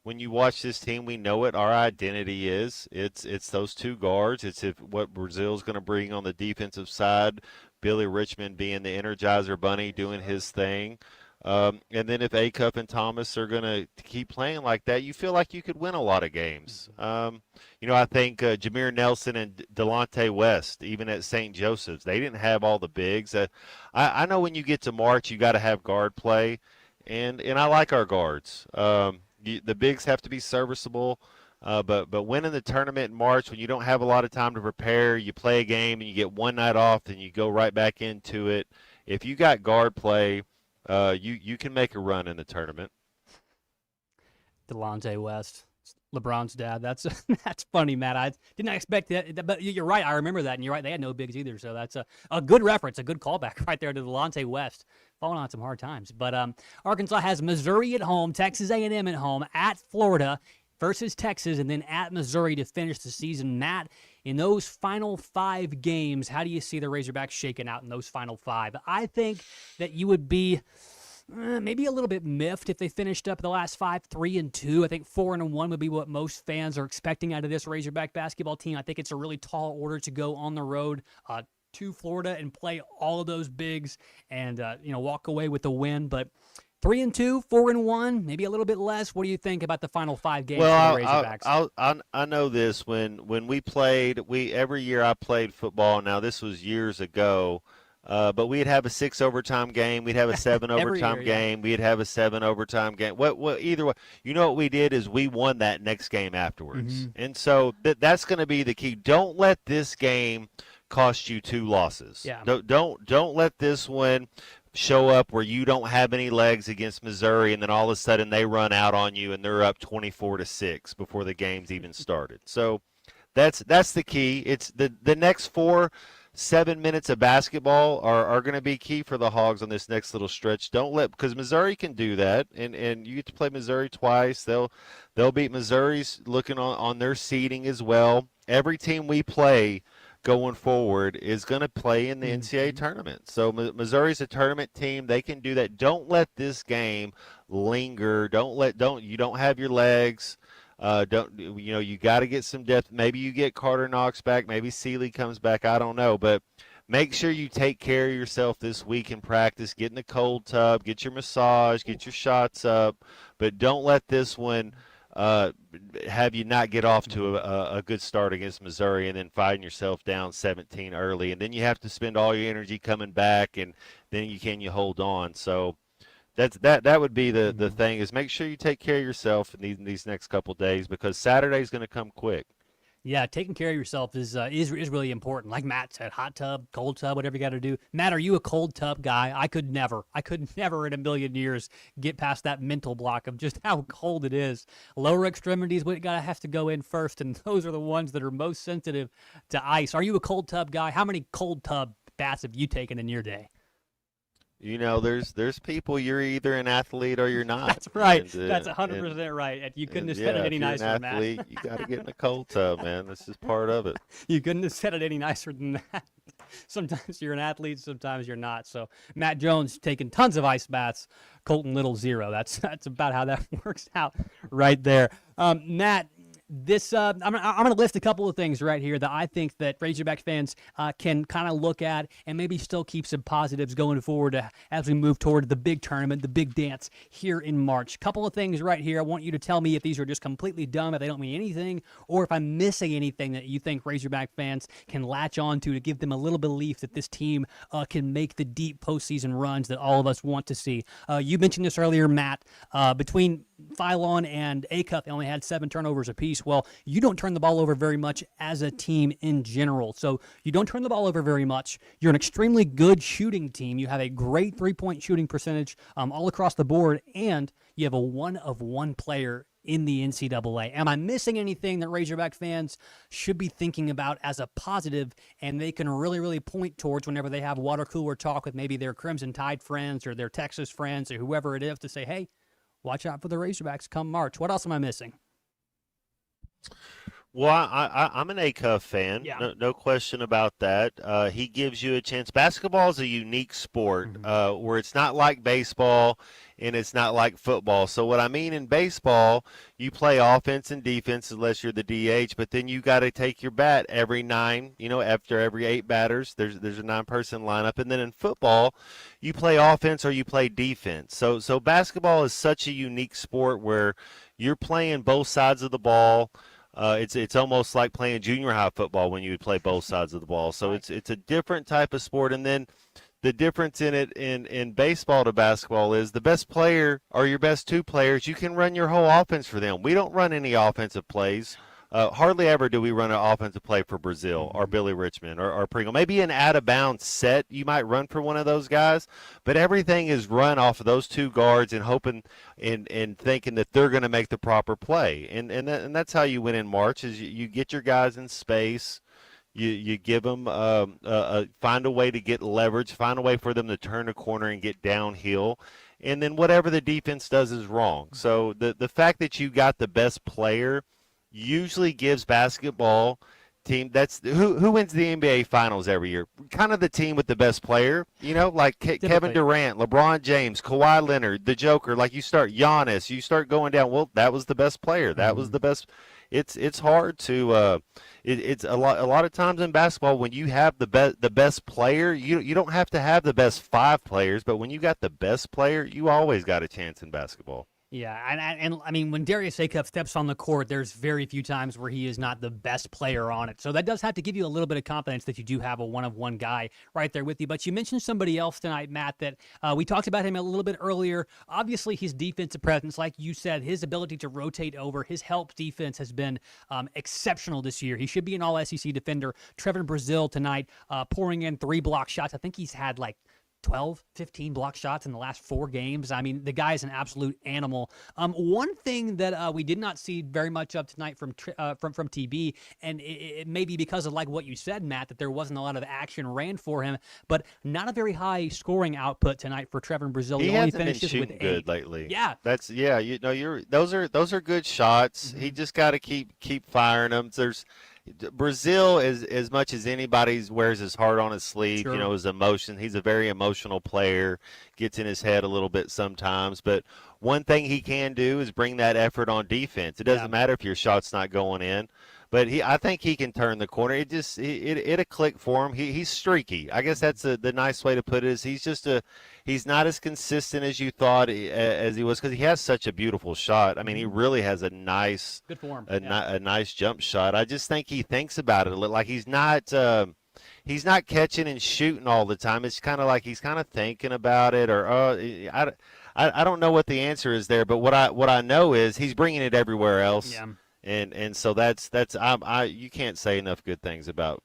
when you watch this team, we know what our identity is. It's those 2 guards. It's what Brazil's going to bring on the defensive side. Billy Richmond being the Energizer Bunny, doing his thing. And then if Acuff and Thomas are going to keep playing like that, you feel like you could win a lot of games. I think Jameer Nelson and Delonte West, even at St. Joseph's, they didn't have all the bigs. I know when you get to March, you got to have guard play, and I like our guards. The bigs have to be serviceable, but winning the tournament in March when you don't have a lot of time to prepare, you play a game and you get one night off, and you go right back into it. If you got guard play, you can make a run in the tournament. Delonte West, LeBron's dad. That's funny, Matt. I didn't expect that, but you're right. I remember that, and you're right. They had no bigs either, so that's a good reference, a good callback right there to Delonte West. Falling on some hard times. But Arkansas has Missouri at home, Texas A&M at home, at Florida versus Texas, and then at Missouri to finish the season. Matt, in those final 5 games, how do you see the Razorbacks shaking out in those final 5? I think that you would be maybe a little bit miffed if they finished up the last 5 3-2. I think 4-1 would be what most fans are expecting out of this Razorback basketball team. I think it's a really tall order to go on the road to Florida and play all of those bigs and walk away with the win. But 3-2, 4-1, maybe a little bit less. What do you think about the final 5 games for the Razorbacks? I know this. When we played, every year I played football. Now this was years ago, but we'd have a 6 overtime game. We'd have a 7 overtime game. We'd have a 7 overtime game. Either way, what we did is we won that next game afterwards, and so that's going to be the key. Don't let this game cost you 2 losses. Yeah. Don't let this one show up where you don't have any legs against Missouri, and then all of a sudden they run out on you and they're up 24-6 before the game's even started. So That's the key. It's the next 7 minutes of basketball are going to be key for the Hogs on this next little stretch. Don't let, because Missouri can do that, and you get to play Missouri twice. They'll beat Missouri's looking on their seeding as well. Every team we play going forward is going to play in the NCAA tournament. So Missouri's a tournament team. They can do that. Don't let this game linger. You don't have your legs. You got to get some depth. Maybe you get Carter Knox back. Maybe Seeley comes back. I don't know, but make sure you take care of yourself this week in practice. Get in the cold tub, get your massage, get your shots up, but don't let this one have you not get off to a good start against Missouri and then find yourself down 17 early, and then you have to spend all your energy coming back, and then you hold on. So that would be the thing, is make sure you take care of yourself in these next couple of days, because Saturday's going to come quick. Yeah, taking care of yourself is really important. Like Matt said, hot tub, cold tub, whatever you got to do. Matt, are you a cold tub guy? I could never in a million years get past that mental block of just how cold it is. Lower extremities, we gotta have to go in first, and those are the ones that are most sensitive to ice. Are you a cold tub guy? How many cold tub baths have you taken in your day? There's people, you're either an athlete or you're not. That's right. That's 100% right. And you couldn't have said it any nicer, Matt. If you're an athlete, you got to get in a cold tub, man. This is part of it. You couldn't have said it any nicer than that. Sometimes you're an athlete, sometimes you're not. So Matt Jones taking tons of ice baths, Colton Little 0. That's about how that works out right there. Matt, I'm going to list a couple of things right here that I think that Razorback fans can kind of look at and maybe still keep some positives going forward as we move toward the big tournament, the big dance here in March. Couple of things right here. I want you to tell me if these are just completely dumb, if they don't mean anything, or if I'm missing anything that you think Razorback fans can latch on to give them a little belief that this team can make the deep postseason runs that all of us want to see. You mentioned this earlier, Matt. Between Phylon and Acuff, they only had 7 turnovers apiece. Well, you don't turn the ball over very much as a team in general. So you don't turn the ball over very much. You're an extremely good shooting team. You have a great three-point shooting percentage all across the board, and you have a one-of-one player in the NCAA. Am I missing anything that Razorback fans should be thinking about as a positive, and they can really, really point towards whenever they have water cooler talk with maybe their Crimson Tide friends or their Texas friends or whoever it is, to say, hey, watch out for the Razorbacks come March? What else am I missing? Well, I'm an Acuff fan. Yeah. No question about that. He gives you a chance. Basketball is a unique sport where it's not like baseball and it's not like football. So what I mean, in baseball, you play offense and defense unless you're the DH, but then you got to take your bat every 9, after every 8 batters. There's a 9-person lineup. And then in football, you play offense or you play defense. So basketball is such a unique sport where you're playing both sides of the ball. It's almost like playing junior high football when you would play both sides of the ball. So it's a different type of sport. And then the difference in it in baseball to basketball is the best player or your best 2 players, you can run your whole offense for them. We don't run any offensive plays. Hardly ever do we run an offensive play for Brazil or Billy Richmond or Pringle. Maybe an out-of-bounds set you might run for one of those guys, but everything is run off of those 2 guards and hoping and thinking that they're going to make the proper play. And that's how you win in March, is you get your guys in space. You give them find a way to get leverage, find a way for them to turn a corner and get downhill, and then whatever the defense does is wrong. So the fact that you got the best player usually gives basketball team that's who wins the NBA Finals every year. Kind of the team with the best player, like Kevin Durant, LeBron James, Kawhi Leonard, the Joker. Like you start Giannis, you start going down. Well, that was the best player. That was the best. It's hard to. It's a lot of times in basketball when you have the best player, you don't have to have the best 5 players, but when you got the best player, you always got a chance in basketball. Yeah, and I mean, when Darius Acuff steps on the court, there's very few times where he is not the best player on it. So that does have to give you a little bit of confidence that you do have a one-of-one guy right there with you. But you mentioned somebody else tonight, Matt, that we talked about him a little bit earlier. Obviously, his defensive presence, like you said, his ability to rotate over, his help defense has been exceptional this year. He should be an all-SEC defender. Trevor Brazile tonight pouring in 3 block shots. I think he's had like 12, 15 block shots in the last 4 games. I mean, the guy's an absolute animal. One thing that we did not see very much of tonight from TB, and it may be because of like what you said, Matt, that there wasn't a lot of action ran for him, but not a very high scoring output tonight for Trevor Brazil. He only hasn't been finishes shooting with 8. good lately. Yeah, those are good shots. He just got to keep firing them. Brazil, as much as anybody wears his heart on his sleeve, Sure. his emotion. He's a very emotional player, gets in his head a little bit sometimes. But one thing he can do is bring that effort on defense. It doesn't matter if your shot's not going in. But I think he can turn the corner. It'll click for him. He's streaky. I guess that's the nice way to put it. Is he's not as consistent as you thought as he was, because he has such a beautiful shot. I mean, he really has a nice, good form, a nice jump shot. I just think he thinks about it a little. Like he's not catching and shooting all the time. It's kind of like he's kind of thinking about it, or I don't know what the answer is there. But what I know is he's bringing it everywhere else. Yeah. And so that's you can't say enough good things about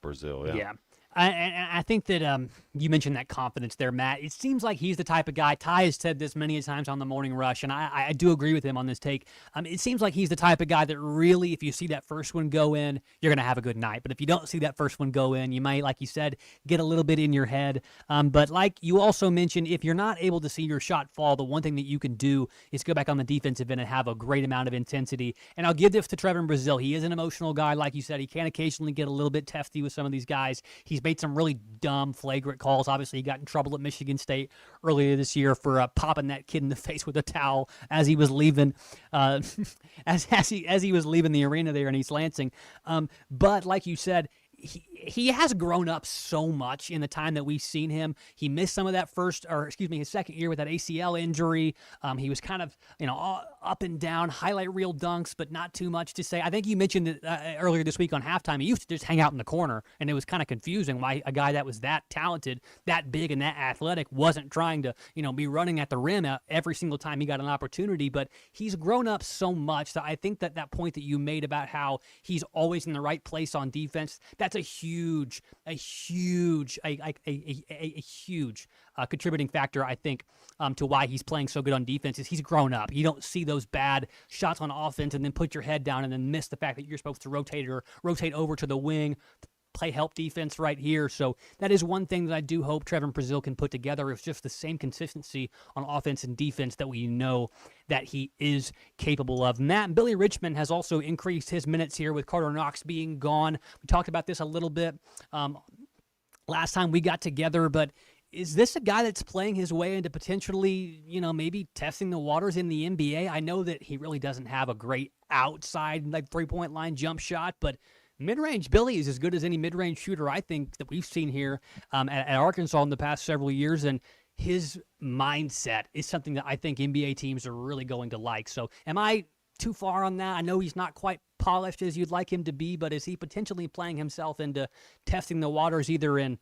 Brazil. Yeah. I think that you mentioned that confidence there, Matt. It seems like he's the type of guy. Ty has said this many times on the Morning Rush, and I do agree with him on this take. It seems like he's the type of guy that really, if you see that first one go in, you're going to have a good night. But if you don't see that first one go in, you might, like you said, get a little bit in your head. But like you also mentioned, if you're not able to see your shot fall, the one thing that you can do is go back on the defensive end and have a great amount of intensity. And I'll give this to Trevor Brazil. He is an emotional guy, like you said. He can occasionally get a little bit testy with some of these guys. He's made some really dumb, flagrant calls. Obviously, he got in trouble at Michigan State earlier this year for popping that kid in the face with a towel as he was leaving, as he was leaving the arena there in East Lansing. But like you said, he has grown up so much in the time that we've seen him. He missed some of that his second year with that ACL injury. He was kind of, up and down, highlight reel dunks, but not too much to say. I think you mentioned it earlier this week on halftime. He used to just hang out in the corner, and it was kind of confusing why a guy that was that talented, that big, and that athletic wasn't trying to, be running at the rim every single time he got an opportunity. But he's grown up so much that I think that point that you made about how he's always in the right place on defense, that's a huge contributing factor, I think, to why he's playing so good on defense. Is he's grown up. You don't see those bad shots on offense and then put your head down and then miss the fact that you're supposed to rotate over to the wing, play help defense right here. So that is one thing that I do hope Trevor Brazil can put together, is just the same consistency on offense and defense that we know that he is capable of. Matt, Billy Richmond has also increased his minutes here with Carter Knox being gone. We talked about this a little bit last time we got together, but is this a guy that's playing his way into potentially, maybe testing the waters in the NBA? I know that he really doesn't have a great outside, three-point line jump shot, but mid-range Billy is as good as any mid-range shooter, I think, that we've seen here at Arkansas in the past several years, and his mindset is something that I think NBA teams are really going to like. So am I too far on that? I know he's not quite polished as you'd like him to be, but is he potentially playing himself into testing the waters either in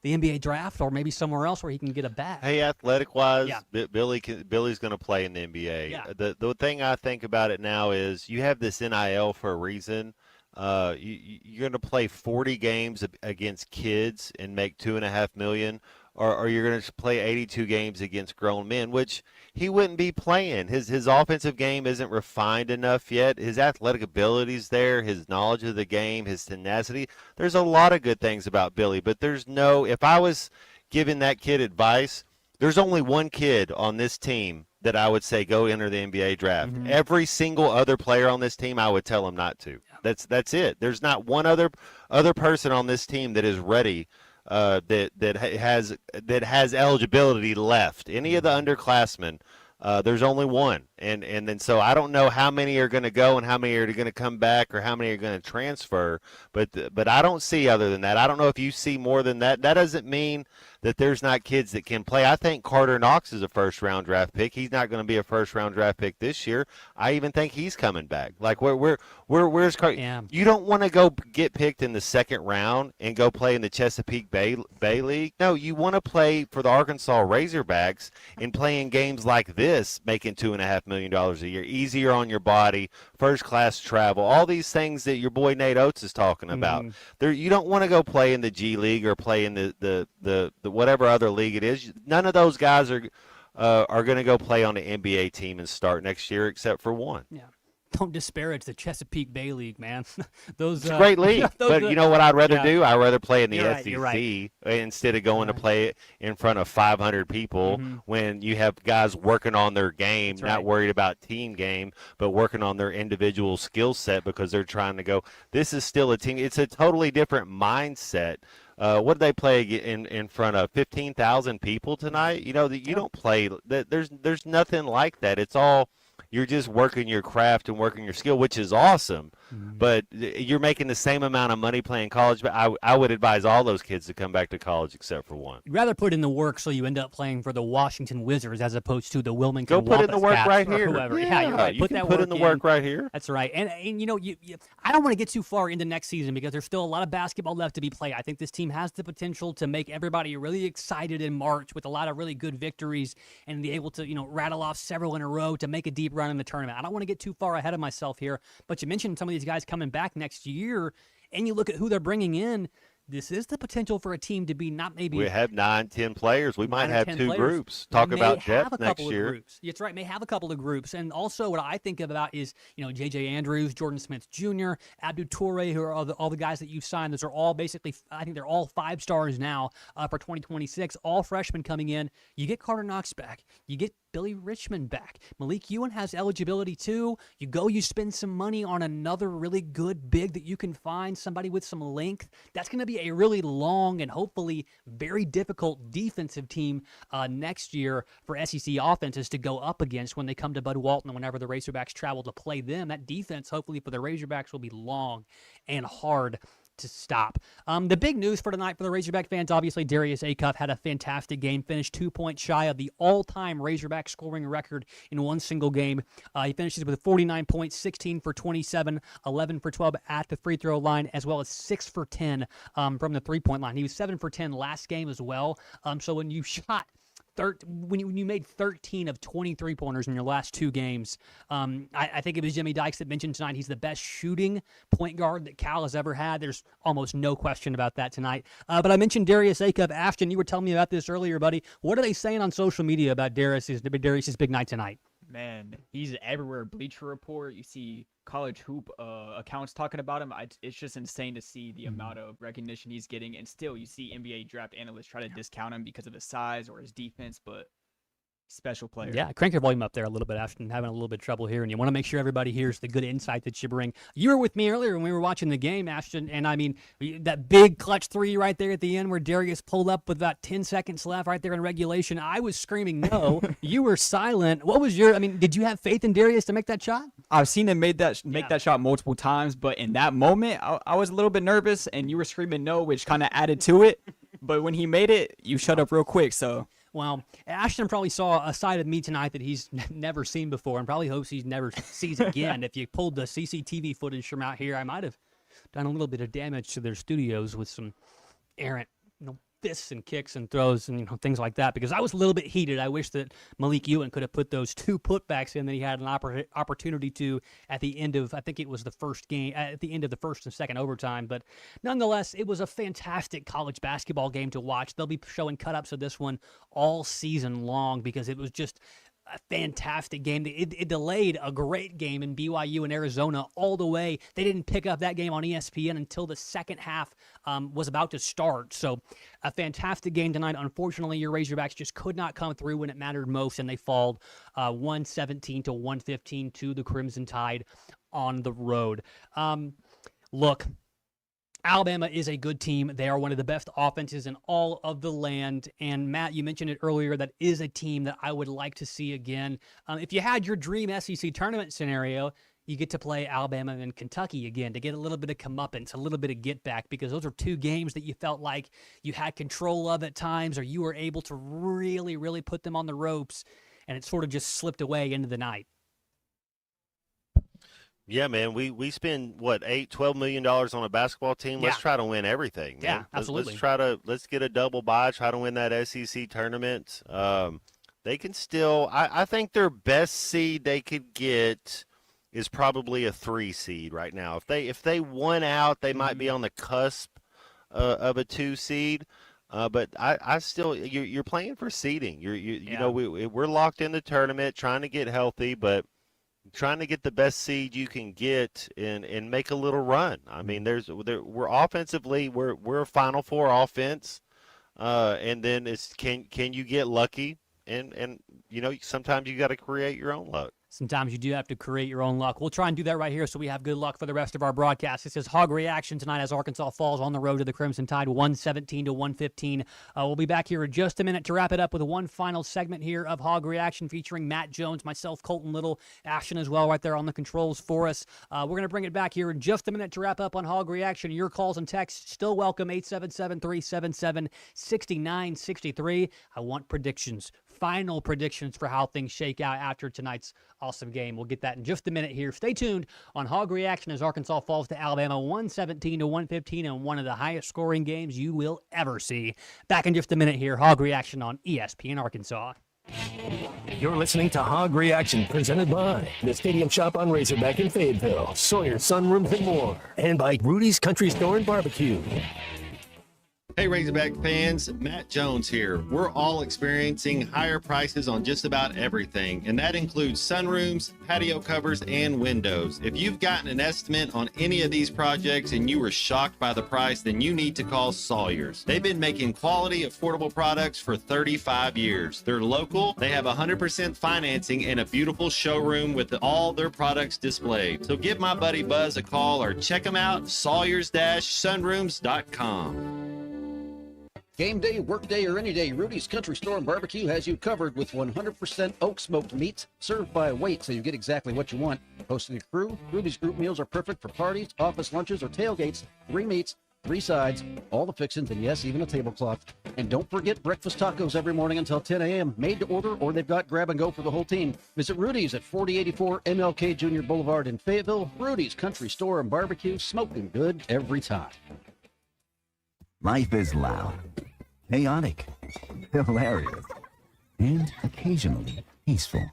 the NBA draft or maybe somewhere else where he can get a bag? Hey, athletic-wise, Billy's going to play in the NBA. Yeah. The thing I think about it now is you have this NIL for a reason. You're going to play 40 games against kids and make $2.5 million, or you're going to play 82 games against grown men, which he wouldn't be playing. His offensive game isn't refined enough yet. His athletic ability's there, his knowledge of the game, his tenacity. There's a lot of good things about Billy, but if I was giving that kid advice, there's only one kid on this team that I would say go enter the NBA draft. Mm-hmm. Every single other player on this team, I would tell him not to. That's it. There's not one other person on this team that is ready, that has eligibility left. Any of the underclassmen, there's only one, and then so I don't know how many are going to go and how many are going to come back or how many are going to transfer. But I don't see other than that. I don't know if you see more than that. That doesn't mean that there's not kids that can play. I think Carter Knox is a first-round draft pick. He's not going to be a first-round draft pick this year. I even think he's coming back. Like where's Carter? Yeah. You don't want to go get picked in the second round and go play in the Chesapeake Bay League. No, you want to play for the Arkansas Razorbacks and play in games like this, making $2.5 million a year, easier on your body, first-class travel, all these things that your boy Nate Oates is talking about. There, you don't want to go play in the G League or play in the whatever other league it is. None of those guys are going to go play on the NBA team and start next year except for one. Yeah. Don't disparage the Chesapeake Bay League, man. Those it's a great league, but you know what I'd rather do? I'd rather play in the You're SEC right. instead of going to play in front of 500 people when you have guys working on their game, not worried about team game, but working on their individual skill set because they're trying to go. This is still a team. It's a totally different mindset. What did they play in front of 15,000 people tonight? You know, you don't play. There's nothing like that. It's all. You're just working your craft and working your skill, which is awesome. But you're making the same amount of money playing college. But I would advise all those kids to come back to college except for one. You'd rather put in the work so you end up playing for the Washington Wizards as opposed to the Wilmington Go put in the work Cats right or here. whoever. Yeah, you're right. you Put can that put work in the work right here. That's right. And you know, I don't want to get too far into next season because there's still a lot of basketball left to be played. I think this team has the potential to make everybody really excited in March with a lot of really good victories and be able to, rattle off several in a row to make a deep run in the tournament. I don't want to get too far ahead of myself here, but you mentioned some of these guys coming back next year, and you look at who they're bringing in. This is the potential for a team to be not maybe. We have 9-10 players. We might have 2 players. groups. Talk about depth next year. Groups. That's right. May have a couple of groups. And also what I think about is, J.J. Andrews, Jordan Smith Jr., Abdou Toure, who are all the guys that you've signed. Those are all basically, I think they're all 5 stars now for 2026. All freshmen coming in. You get Carter Knox back. You get Billy Richmond back. Malik Ewan has eligibility too. You spend some money on another really good big that you can find, somebody with some length. That's going to be a really long and hopefully very difficult defensive team next year for SEC offenses to go up against when they come to Bud Walton and whenever the Razorbacks travel to play them. That defense, hopefully for the Razorbacks, will be long and hard to stop. The big news for tonight for the Razorback fans, obviously Darius Acuff had a fantastic game, finished 2 points shy of the all-time Razorback scoring record in one single game. He finishes with 49 points, 16 for 27, 11 for 12 at the free throw line, as well as 6 for 10 from the three-point line. He was 7 for 10 last game as well. So when you shot when you made 13 of 23 pointers in your last 2 games, I think it was Jimmy Dykes that mentioned tonight he's the best shooting point guard that Cal has ever had. There's almost no question about that tonight. But I mentioned Darius Acuff. Ashton, you were telling me about this earlier, buddy. What are they saying on social media about Darius's big night tonight? Man, he's everywhere. Bleacher Report, you see college hoop accounts talking about him. It's just insane to see the amount of recognition he's getting, and still you see NBA draft analysts try to discount him because of his size or his defense, but special player. Yeah, crank your volume up there a little bit, Ashton. Having a little bit of trouble here, and you want to make sure everybody hears the good insight that you bring. You were with me earlier when we were watching the game, Ashton, and I mean, that big clutch 3 right there at the end where Darius pulled up with about 10 seconds left right there in regulation. I was screaming no. You were silent. What was did you have faith in Darius to make that shot? I've seen him make that shot multiple times, but in that moment, I was a little bit nervous, and you were screaming no, which kind of added to it. But when he made it, you shut up real quick, so... Well, Ashton probably saw a side of me tonight that he's never seen before and probably hopes he never sees again. If you pulled the CCTV footage from out here, I might have done a little bit of damage to their studios with some errant fists and kicks and throws and things like that because I was a little bit heated. I wish that Malik Ewan could have put those 2 putbacks in that he had an opportunity to at the end of, I think it was the first game, at the end of the first and second overtime. But nonetheless, it was a fantastic college basketball game to watch. They'll be showing cut-ups of this one all season long because it was just a fantastic game. It delayed a great game in BYU and Arizona all the way. They didn't pick up that game on ESPN until the second half was about to start. So a fantastic game tonight. Unfortunately, your Razorbacks just could not come through when it mattered most, and they falled 117 to 115 to the Crimson Tide on the road. Look, Alabama is a good team. They are one of the best offenses in all of the land. And Matt, you mentioned it earlier, that is a team that I would like to see again. If you had your dream SEC tournament scenario, you get to play Alabama and Kentucky again to get a little bit of comeuppance, a little bit of get back, because those are 2 games that you felt like you had control of at times, or you were able to really, really put them on the ropes, and it sort of just slipped away into the night. Yeah, man, we spend $12 million on a basketball team. Let's try to win everything, man. Yeah, absolutely. Let's get a double bye, try to win that SEC tournament. they can still. I think their best seed they could get is probably a 3 seed right now. If they won out, they might be on the cusp of a 2 seed. But I still, you're playing for seeding. You know, we're locked in the tournament, trying to get healthy, but trying to get the best seed you can get and make a little run. I mean, we're offensively, we're a Final Four offense, and then it's can you get lucky, and you know, sometimes you got to create your own luck. Sometimes you do have to create your own luck. We'll try and do that right here so we have good luck for the rest of our broadcast. This is Hog Reaction tonight as Arkansas falls on the road to the Crimson Tide, 117-115. We'll be back here in just a minute to wrap it up with one final segment here of Hog Reaction featuring Matt Jones, myself, Colton Little, Ashton as well right there on the controls for us. We're going to bring it back here in just a minute to wrap up on Hog Reaction. Your calls and texts still welcome, 877-377-6963. I want predictions, final predictions for how things shake out after tonight's awesome game. We'll get that in just a minute here. Stay tuned on Hog Reaction as Arkansas falls to Alabama 117-115 in one of the highest scoring games you will ever see. Back in just a minute here. Hog Reaction on ESPN Arkansas. You're listening to Hog Reaction, presented by the Stadium Shop on Razorback in Fayetteville, Sawyer, Sunrooms, and more, and by Rudy's Country Store and Barbecue. Hey Razorback fans, Matt Jones here. We're all experiencing higher prices on just about everything, and that includes sunrooms, patio covers, and windows. If you've gotten an estimate on any of these projects and you were shocked by the price, then you need to call Sawyer's. They've been making quality, affordable products for 35 years. They're local, they have 100% financing, and a beautiful showroom with all their products displayed. So give my buddy Buzz a call or check them out, sawyers-sunrooms.com. Game day, work day, or any day, Rudy's Country Store and Barbecue has you covered with 100% oak smoked meats served by weight so you get exactly what you want. Hosting a crew, Rudy's group meals are perfect for parties, office lunches, or tailgates. 3 meats, 3 sides, all the fixings, and yes, even a tablecloth. And don't forget breakfast tacos every morning until 10 a.m. Made to order, or they've got grab and go for the whole team. Visit Rudy's at 4084 MLK Jr. Boulevard in Fayetteville. Rudy's Country Store and Barbecue, smoking good every time. Life is loud, chaotic, hilarious, and occasionally peaceful.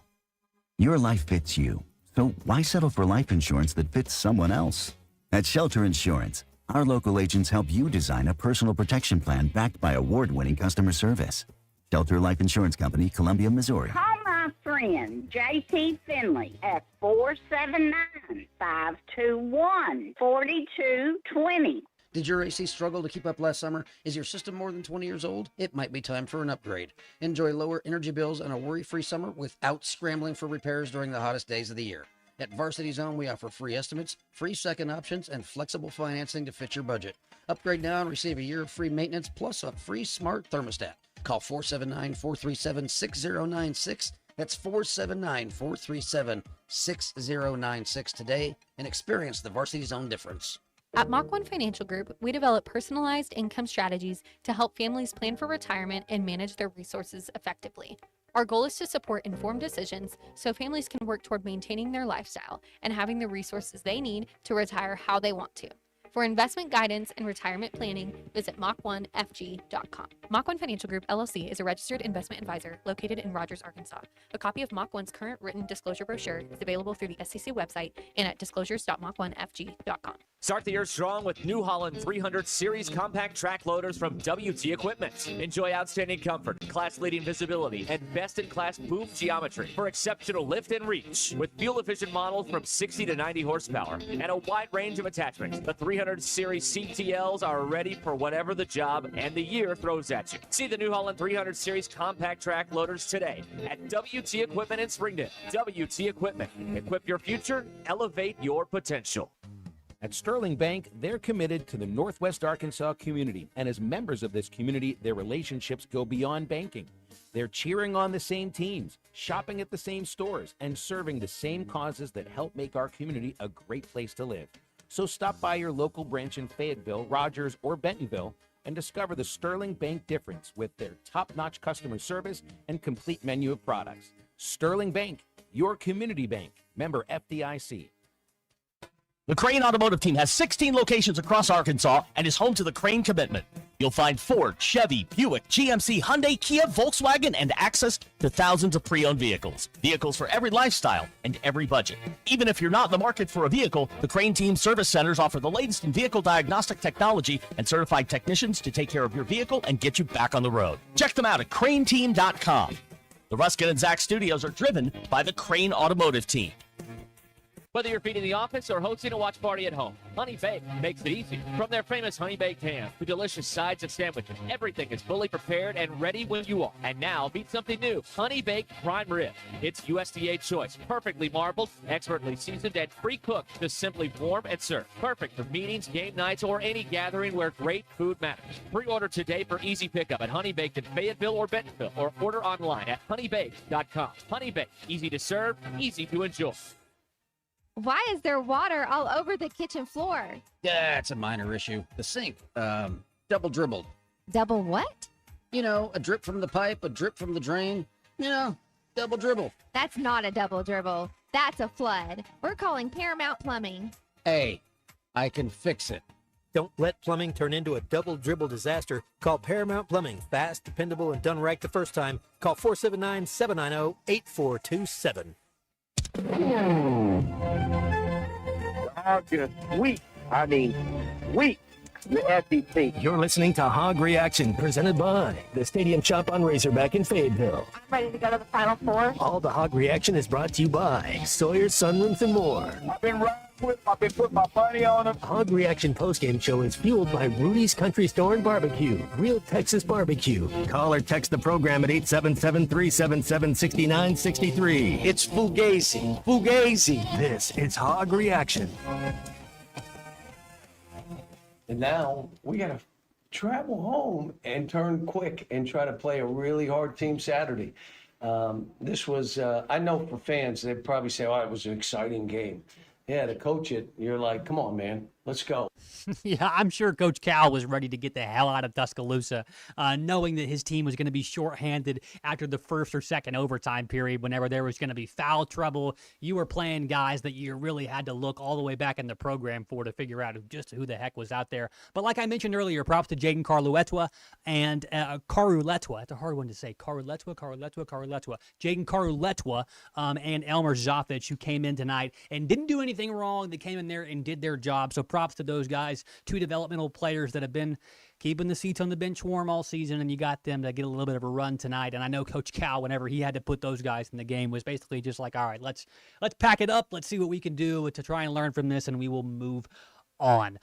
Your life fits you, so why settle for life insurance that fits someone else? At Shelter Insurance, our local agents help you design a personal protection plan backed by award-winning customer service. Shelter Life Insurance Company, Columbia, Missouri. Call my friend J.T. Finley at 479-521-4220. Did your AC struggle to keep up last summer? Is your system more than 20 years old? It might be time for an upgrade. Enjoy lower energy bills and a worry-free summer without scrambling for repairs during the hottest days of the year. At Varsity Zone, we offer free estimates, free second options, and flexible financing to fit your budget. Upgrade now and receive a year of free maintenance plus a free smart thermostat. Call 479-437-6096. That's 479-437-6096 today and experience the Varsity Zone difference. At Mach 1 Financial Group, we develop personalized income strategies to help families plan for retirement and manage their resources effectively. Our goal is to support informed decisions so families can work toward maintaining their lifestyle and having the resources they need to retire how they want to. For investment guidance and retirement planning, visit Mach1FG.com. Mach 1 Financial Group, LLC is a registered investment advisor located in Rogers, Arkansas. A copy of Mach 1's current written disclosure brochure is available through the SEC website and at disclosures.mach1fg.com. Start the year strong with New Holland 300 Series compact track loaders from WT Equipment. Enjoy outstanding comfort, class-leading visibility, and best-in-class boom geometry for exceptional lift and reach. With fuel-efficient models from 60 to 90 horsepower and a wide range of attachments, the 300 Series CTLs are ready for whatever the job and the year throws at you. See the New Holland 300 Series compact track loaders today at WT Equipment in Springdale. WT Equipment. Equip your future, elevate your potential. At Sterling Bank, they're committed to the Northwest Arkansas community, and as members of this community, their relationships go beyond banking. They're cheering on the same teams, shopping at the same stores, and serving the same causes that help make our community a great place to live. So stop by your local branch in Fayetteville, Rogers, or Bentonville and discover the Sterling Bank difference with their top-notch customer service and complete menu of products. Sterling Bank, your community bank. Member FDIC. The Crane Automotive Team has 16 locations across Arkansas and is home to the Crane Commitment. You'll find Ford, Chevy, Buick, GMC, Hyundai, Kia, Volkswagen, and access to thousands of pre-owned vehicles. Vehicles for every lifestyle and every budget. Even if you're not in the market for a vehicle, the Crane Team Service Centers offer the latest in vehicle diagnostic technology and certified technicians to take care of your vehicle and get you back on the road. Check them out at craneteam.com. The Ruskin and Zach studios are driven by the Crane Automotive Team. Whether you're feeding the office or hosting a watch party at home, Honey Baked makes it easy. From their famous Honey Baked ham to delicious sides and sandwiches, everything is fully prepared and ready when you are. And now, meet something new, Honey Baked Prime Rib. It's USDA choice, perfectly marbled, expertly seasoned, and pre-cooked to simply warm and serve. Perfect for meetings, game nights, or any gathering where great food matters. Pre-order today for easy pickup at Honey Baked in Fayetteville or Bentonville, or order online at honeybaked.com. Honey Baked, easy to serve, easy to enjoy. Why is there water all over the kitchen floor? Yeah, it's a minor issue. The sink, double dribbled. Double what? You know, a drip from the pipe, a drip from the drain. You know, double dribble. That's not a double dribble. That's a flood. We're calling Paramount Plumbing. Hey, I can fix it. Don't let plumbing turn into a double dribble disaster. Call Paramount Plumbing. Fast, dependable, and done right the first time. Call 479-790-8427. Just weak. I mean, weak. The SEC. You're listening to Hog Reaction, presented by the Stadium Shop on Razorback in Fayetteville. I'm ready to go to the Final Four. All the Hog Reaction is brought to you by Sawyer, Sunrooms, and more. I've been putting my money on them. Hog Reaction postgame show is fueled by Rudy's Country Store and Barbecue, real Texas barbecue. Call or text the program at 877-377-6963. It's Fugazi. Fugazi. This is Hog Reaction. And now we got to travel home and turn quick and try to play a really hard team Saturday. This was, I know for fans, they'd probably say, oh, it was an exciting game. Yeah, to coach it, you're like, come on, man, let's go. Yeah, I'm sure Coach Cal was ready to get the hell out of Tuscaloosa, knowing that his team was going to be shorthanded after the first or second overtime period. Whenever there was going to be foul trouble, you were playing guys that you really had to look all the way back in the program for to figure out just who the heck was out there. But like I mentioned earlier, props to Jaden Caruletwa and Caruletwa. That's a hard one to say. Caruletwa. Jaden Caruletwa and Elmer Zafich, who came in tonight and didn't do anything wrong. They came in there and did their job. So props to those guys, two developmental players that have been keeping the seats on the bench warm all season, and you got them to get a little bit of a run tonight. And I know Coach Cal, whenever he had to put those guys in the game, was basically just like, all right, let's pack it up. Let's see what we can do to try and learn from this, and we will move on.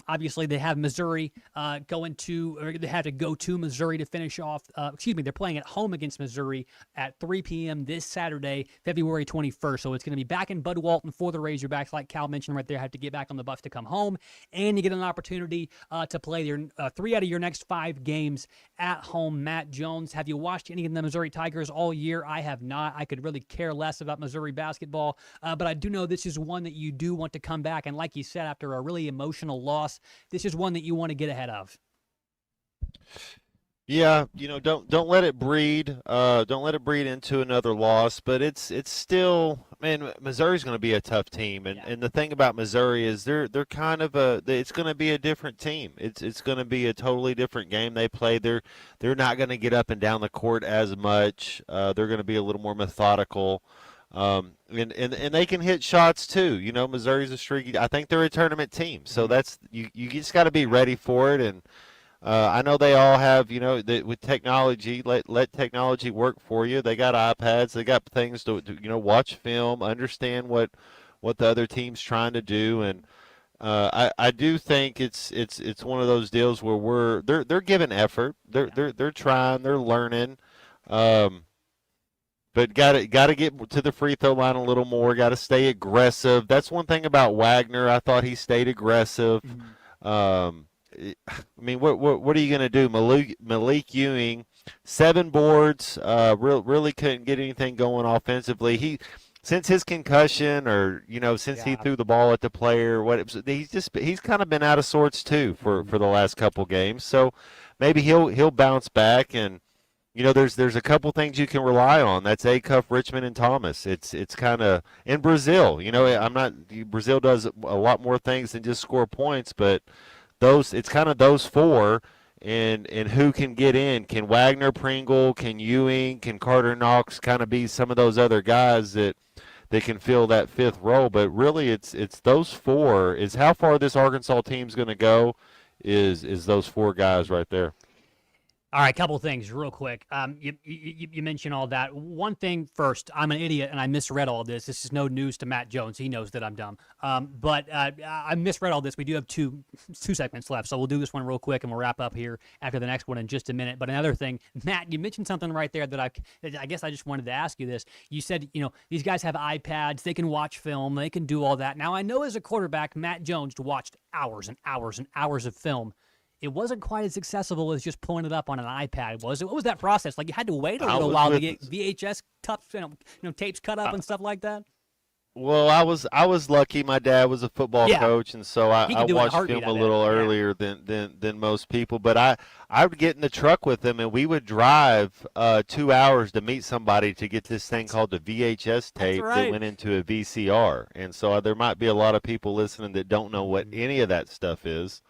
Obviously, they have Missouri they have to go to Missouri to finish off. They're playing at home against Missouri at 3 p.m. this Saturday, February 21st. So it's going to be back in Bud Walton for the Razorbacks, like Cal mentioned right there. Have to get back on the bus to come home, and you get an opportunity to play your 3 out of your next 5 games at home. Matt Jones, have you watched any of the Missouri Tigers all year? I have not. I could really care less about Missouri basketball, but I do know this is one that you do want to come back, and like you said, after a really emotional loss, this is one that you want to get ahead of. Yeah, don't let it breed. Don't let it breed into another loss. But it's still, man, Missouri's going to be a tough team, and the thing about Missouri is they're kind of it's going to be a different team. It's going to be a totally different game they play. They're not going to get up and down the court as much. They're going to be a little more methodical. And they can hit shots too. Missouri's a streaky. I think they're a tournament team, so that's you just got to be ready for it. And I know they all have, with technology, let technology work for you. They got iPads, they got things to watch film, understand what the other team's trying to do, and I do think it's one of those deals where they're giving effort, they're trying, they're learning. But got to get to the free throw line a little more. Got to stay aggressive. That's one thing about Wagner. I thought he stayed aggressive. I mean, what are you going to do? Malik Ewing, 7 boards. Really couldn't get anything going offensively. Since his concussion, or since he threw the ball at the player, he's kind of been out of sorts too for the last couple games. So maybe he'll bounce back. And there's a couple things you can rely on. That's Acuff, Richmond, and Thomas. It's kind of in Brazil. Brazil does a lot more things than just score points, but it's kind of those 4. and who can get in. Can Wagner, Pringle, can Ewing, can Carter Knox kind of be some of those other guys that can fill that fifth role? But really, it's those four. Is how far this Arkansas team's going to go. Is those four guys right there. All right, couple things real quick. You mentioned all that. One thing first, I'm an idiot and I misread all this. This is no news to Matt Jones. He knows that I'm dumb. But I misread all this. We do have two segments left, so we'll do this one real quick and we'll wrap up here after the next one in just a minute. But another thing, Matt, you mentioned something right there that I guess I just wanted to ask you this. You said, these guys have iPads, they can watch film, they can do all that. Now, I know as a quarterback, Matt Jones watched hours and hours and hours of film. It wasn't quite as accessible as just pulling it up on an iPad, was it? What was that process? Like, you had to wait a little while to get VHS tapes cut up and stuff like that? Well, I was lucky. My dad was a football coach, and so I watched film a little earlier than most people. But I would get in the truck with him, and we would drive 2 hours to meet somebody to get this thing called the VHS tape that went into a VCR. And so there might be a lot of people listening that don't know what any of that stuff is.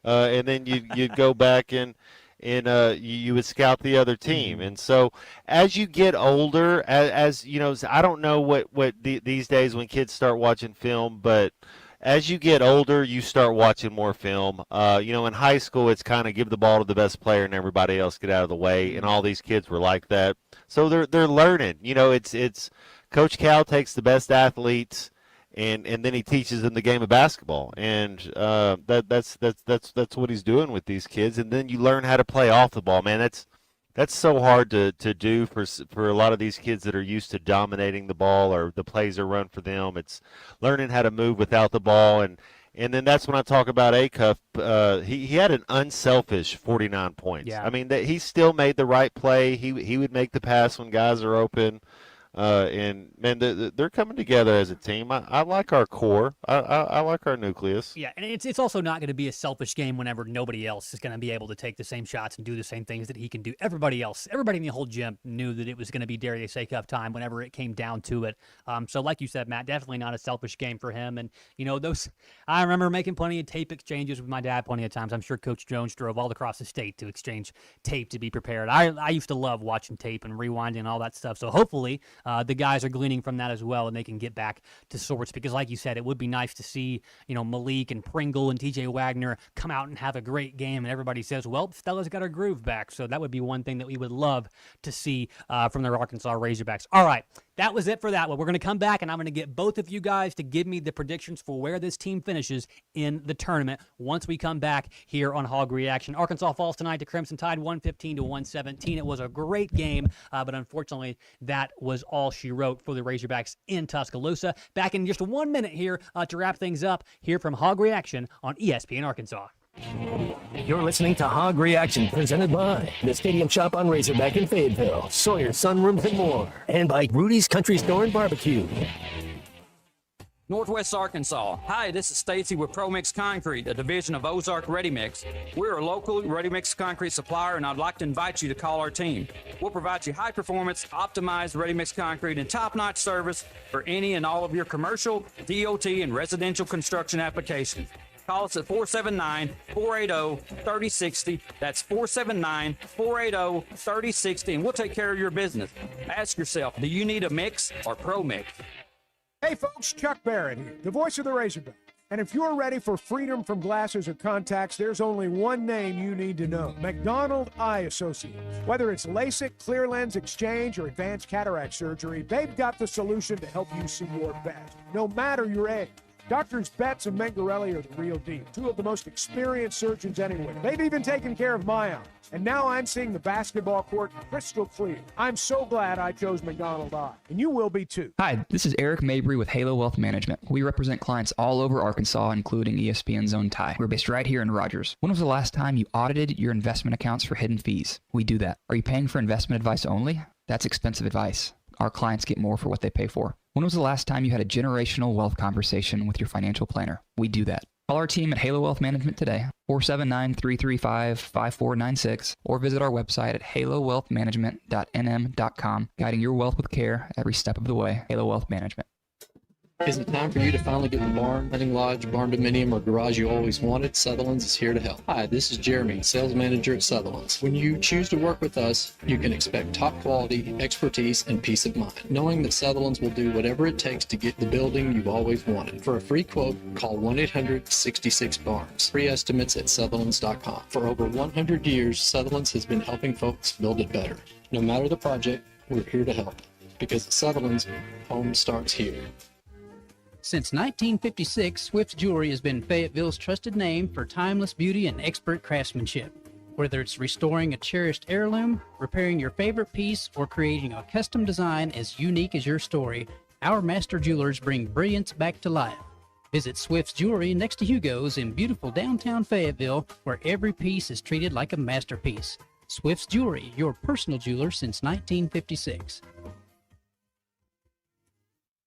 And then you'd go back and you would scout the other team. And so as you get older, as you know, I don't know what these days when kids start watching film, but as you get older, you start watching more film. In high school, it's kind of give the ball to the best player and everybody else get out of the way. And all these kids were like that. So they're learning. It's Coach Cal takes the best athletes and then he teaches them the game of basketball, and that's what he's doing with these kids. And then you learn how to play off the ball, man. That's so hard to do for a lot of these kids that are used to dominating the ball or the plays are run for them. It's learning how to move without the ball, and then that's when I talk about Acuff. He had an unselfish 49 points. Yeah. I mean, he still made the right play. He would make the pass when guys are open. And man, they're coming together as a team. I like our core. I like our nucleus. Yeah, and it's also not going to be a selfish game whenever nobody else is going to be able to take the same shots and do the same things that he can do. Everybody in the whole gym knew that it was going to be Darius Acuff time whenever it came down to it. So like you said, Matt, definitely not a selfish game for him. And I remember making plenty of tape exchanges with my dad plenty of times. I'm sure Coach Jones drove all across the state to exchange tape to be prepared. I used to love watching tape and rewinding and all that stuff. So hopefully the guys are gleaning from that as well, and they can get back to sorts, because like you said, it would be nice to see, Malik and Pringle and TJ Wagner come out and have a great game, and everybody says, well, Stella's got her groove back. So that would be one thing that we would love to see from the Arkansas Razorbacks. All right, that was it for that one. We're going to come back, and I'm going to get both of you guys to give me the predictions for where this team finishes in the tournament once we come back here on Hog Reaction. Arkansas falls tonight to Crimson Tide, 115-117. It was a great game, but unfortunately, that was all she wrote for the Razorbacks in Tuscaloosa. Back in just 1 minute here to wrap things up here from Hog Reaction on ESPN Arkansas. You're listening to Hog Reaction, presented by the Stadium Shop on Razorback in Fayetteville, Sawyer, Sunrooms, and more, and by Rudy's Country Store and Barbecue. Northwest Arkansas. Hi, this is Stacy with ProMix Concrete, a division of Ozark Ready Mix. We're a local ready mix concrete supplier, and I'd like to invite you to call our team. We'll provide you high performance, optimized ready mix concrete and top-notch service for any and all of your commercial, DOT, and residential construction applications. Call us at 479-480-3060. That's 479-480-3060, and we'll take care of your business. Ask yourself, do you need a mix or ProMix? Hey folks, Chuck Barrett here, the voice of the Razorback. And if you're ready for freedom from glasses or contacts, there's only one name you need to know: McDonald Eye Associates. Whether it's LASIK, clear lens exchange, or advanced cataract surgery, they've got the solution to help you see your best, no matter your age. Doctors Betts and Mengarelli are the real deal, two of the most experienced surgeons anywhere. They've even taken care of my eyes. And now I'm seeing the basketball court crystal clear. I'm so glad I chose McDonald Eye, and you will be too. Hi, this is Eric Mabry with Halo Wealth Management. We represent clients all over Arkansas, including ESPN's own Ty. We're based right here in Rogers. When was the last time you audited your investment accounts for hidden fees? We do that. Are you paying for investment advice only? That's expensive advice. Our clients get more for what they pay for. When was the last time you had a generational wealth conversation with your financial planner? We do that. Call our team at Halo Wealth Management today, 479-335-5496, or visit our website at halowealthmanagement.nm.com, guiding your wealth with care every step of the way. Halo Wealth Management. Is it time for you to finally get the barn, hunting lodge, barn dominium, or garage you always wanted? Sutherland's is here to help. Hi, this is Jeremy, sales manager at Sutherland's. When you choose to work with us, you can expect top quality, expertise, and peace of mind, knowing that Sutherland's will do whatever it takes to get the building you've always wanted. For a free quote, call 1-800-66-BARNS. Free estimates at Sutherland's.com. For over 100 years, Sutherland's has been helping folks build it better. No matter the project, we're here to help. Because at Sutherland's, home starts here. Since 1956, Swift's Jewelry has been Fayetteville's trusted name for timeless beauty and expert craftsmanship. Whether it's restoring a cherished heirloom, repairing your favorite piece, or creating a custom design as unique as your story, our master jewelers bring brilliance back to life. Visit Swift's Jewelry next to Hugo's in beautiful downtown Fayetteville, where every piece is treated like a masterpiece. Swift's Jewelry, your personal jeweler since 1956.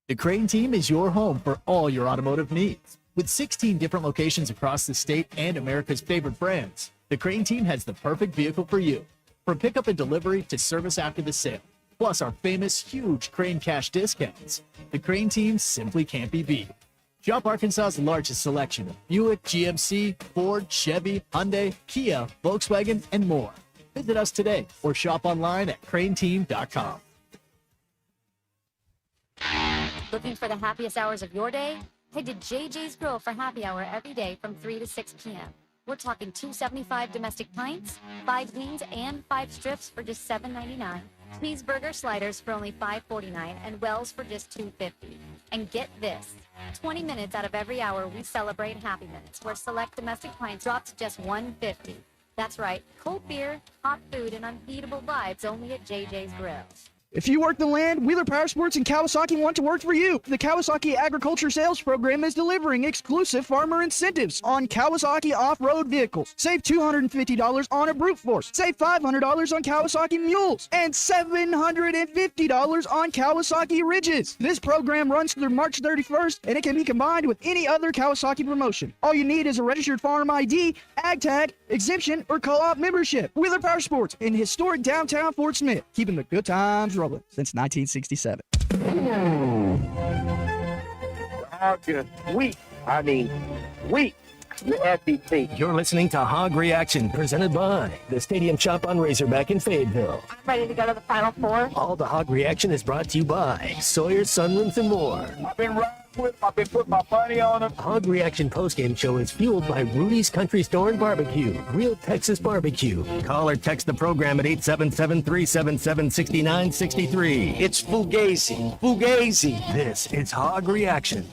The Crane Team is your home for all your automotive needs. With 16 different locations across the state and America's favorite brands, the Crane Team has the perfect vehicle for you. From pickup and delivery to service after the sale, plus our famous huge Crane cash discounts, the Crane Team simply can't be beat. Shop Arkansas's largest selection of Buick, GMC, Ford, Chevy, Hyundai, Kia, Volkswagen, and more. Visit us today or shop online at craneteam.com. Looking for the happiest hours of your day? Head to JJ's Grill for happy hour every day from 3 to 6 p.m. We're talking $2.75 domestic pints, 5 wings, and 5 strips for just $7.99. Cheeseburger sliders for only $5.49 and Wells for just $2.50. And get this, 20 minutes out of every hour we celebrate Happy Minutes, where select domestic pints drop to just $1.50. That's right, cold beer, hot food, and unbeatable vibes only at JJ's Grill. If you work the land, Wheeler Power Sports and Kawasaki want to work for you. The Kawasaki Agriculture Sales Program is delivering exclusive farmer incentives on Kawasaki off-road vehicles. Save $250 on a brute force. Save $500 on Kawasaki mules. And $750 on Kawasaki Ridges. This program runs through March 31st, and it can be combined with any other Kawasaki promotion. All you need is a registered farm ID, ag tag, exemption, or co-op membership. Wheeler Power Sports in historic downtown Fort Smith, keeping the good times rolling since 1967. Are just weak. I mean, weak. The SEC. You're listening to Hog Reaction, presented by the Stadium Shop on Razorback in Fayetteville. I'm ready to go to the Final Four. All the Hog Reaction is brought to you by Sawyer, Sunrooms, and more. I've been putting my money on them. Hog Reaction postgame show is fueled by Rudy's Country Store and Barbecue, real Texas barbecue. Call or text the program at 877-377-6963. It's Fugazi. Fugazi. This is Hog Reaction.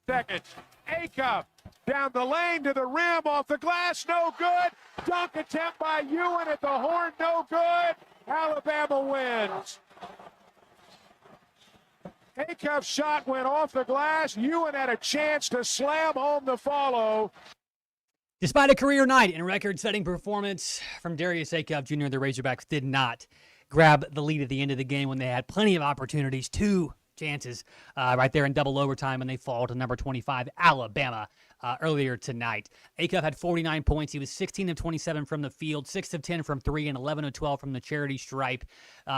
Seconds. A-Cup down the lane to the rim, off the glass, no good. Dunk attempt by Ewan at the horn, no good. Alabama wins. A-Cup's shot went off the glass. Ewan had a chance to slam home the follow. Despite a career night and record-setting performance from Darius Acuff Jr., the Razorbacks did not grab the lead at the end of the game when they had plenty of opportunities. 2 chances right there in double overtime, and they fall to number 25, Alabama, earlier tonight. Acuff had 49 points. He was 16 of 27 from the field, 6 of 10 from 3, and 11 of 12 from the charity stripe.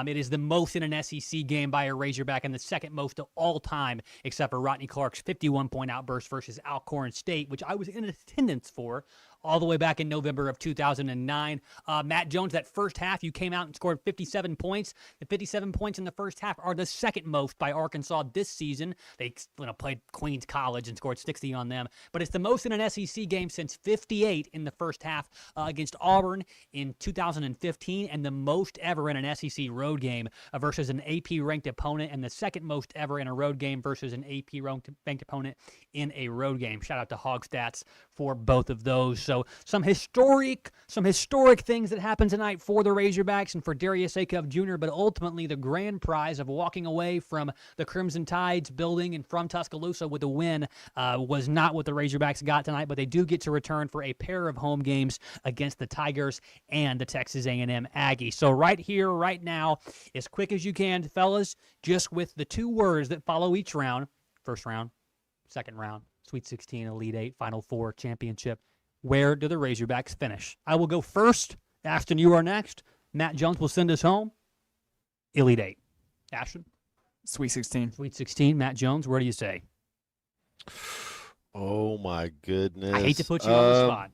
It is the most in an SEC game by a Razorback and the second most of all time, except for Rodney Clark's 51-point outburst versus Alcorn State, which I was in attendance for all the way back in November of 2009. Matt Jones, that first half, you came out and scored 57 points. The 57 points in the first half are the second most by Arkansas this season. They played Queens College and scored 60 on them. But it's the most in an SEC game since 58 in the first half against Auburn in 2015, and the most ever in an SEC road game versus an AP-ranked opponent, and the second most ever in a road game versus an AP-ranked opponent in a road game. Shout out to Hog Stats for both of those. So some historic things that happened tonight for the Razorbacks and for Darius Acuff Jr., but ultimately the grand prize of walking away from the Crimson Tide's building and from Tuscaloosa with a win was not what the Razorbacks got tonight, but they do get to return for a pair of home games against the Tigers and the Texas A&M Aggies. So right here, right now, as quick as you can, fellas, just with the 2 words that follow each round, first round, second round, Sweet 16, Elite 8, Final Four, Championship. Where do the Razorbacks finish? I will go first. Ashton, you are next. Matt Jones will send us home. Elite 8. Ashton? Sweet 16. Sweet 16. Matt Jones, where do you say? Oh my goodness. I hate to put you on the spot.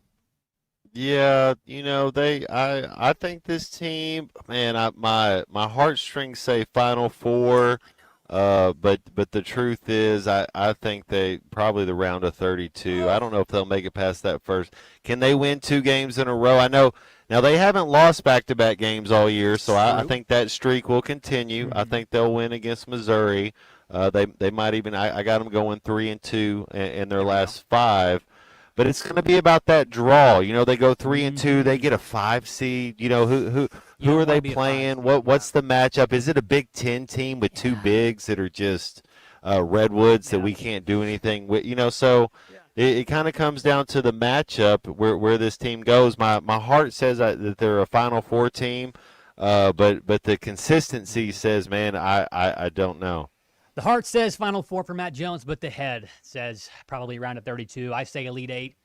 Yeah, I think this team, man, my heartstrings say Final Four, but the truth is, I think they probably the round of 32. I don't know if they'll make it past that first. Can they win 2 games in a row? I know now they haven't lost back-to-back games all year, so I think that streak will continue. I think they'll win against Missouri. They might even. I got them going 3-2 in their last 5. But it's going to be about that draw. They go 3-2. They get a 5 seed. Who are they playing? What's the matchup? Is it a Big Ten team with 2 bigs that are just redwoods that we can't do anything with? So it kind of comes down to the matchup where this team goes. My heart says that they're a Final Four team, but the consistency says, man, I don't know. The heart says Final Four for Matt Jones, but the head says probably around at 32. I say Elite 8.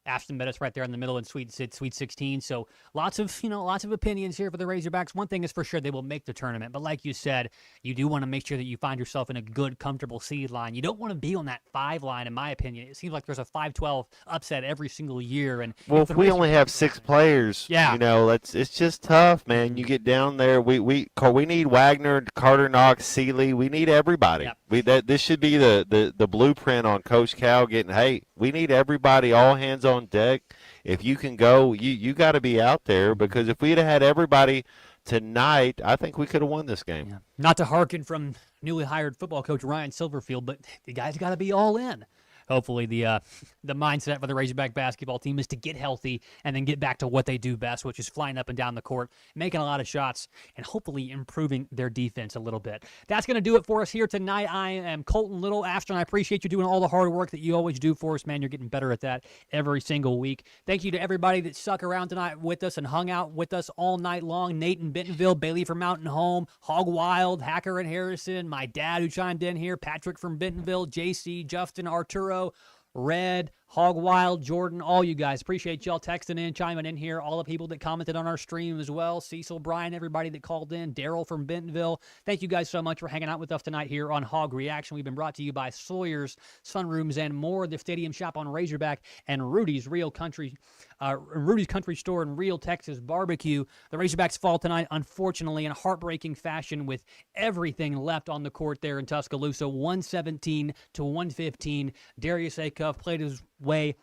Ashton Bettis right there in the middle in Sweet 16. So lots of opinions here for the Razorbacks. One thing is for sure, they will make the tournament. But like you said, you do want to make sure that you find yourself in a good, comfortable seed line. You don't want to be on that 5 line, in my opinion. It seems like there's a 5-12 upset every single year. And if we only have 6 players, it's just tough, man. You get down there, we need Wagner, Carter Knox, Seeley. We need everybody. Yep. This should be the blueprint on Coach Cal getting, hey, we need everybody, all hands on deck. If you can go, you got to be out there, because if we'd have had everybody tonight, I think we could have won this game. Yeah. Not to hearken from newly hired football coach Ryan Silverfield, but the guys got to be all in. Hopefully the mindset for the Razorback basketball team is to get healthy and then get back to what they do best, which is flying up and down the court, making a lot of shots, and hopefully improving their defense a little bit. That's going to do it for us here tonight. I am Colton Little. Ashton, I appreciate you doing all the hard work that you always do for us, man. You're getting better at that every single week. Thank you to everybody that stuck around tonight with us and hung out with us all night long. Nate in Bentonville, Bailey from Mountain Home, Hog Wild, Hacker and Harrison, my dad who chimed in here, Patrick from Bentonville, JC, Justin, Arturo, Red, Hog Wild, Jordan, all you guys. Appreciate y'all texting in, chiming in here. All the people that commented on our stream as well. Cecil, Brian, everybody that called in. Daryl from Bentonville. Thank you guys so much for hanging out with us tonight here on Hog Reaction. We've been brought to you by Sawyer's, Sunrooms, and more. The Stadium Shop on Razorback and Rudy's Country Store in Real, Texas Barbecue. The Razorbacks fall tonight, unfortunately, in heartbreaking fashion with everything left on the court there in Tuscaloosa. 117-115. Darius Acuff played his way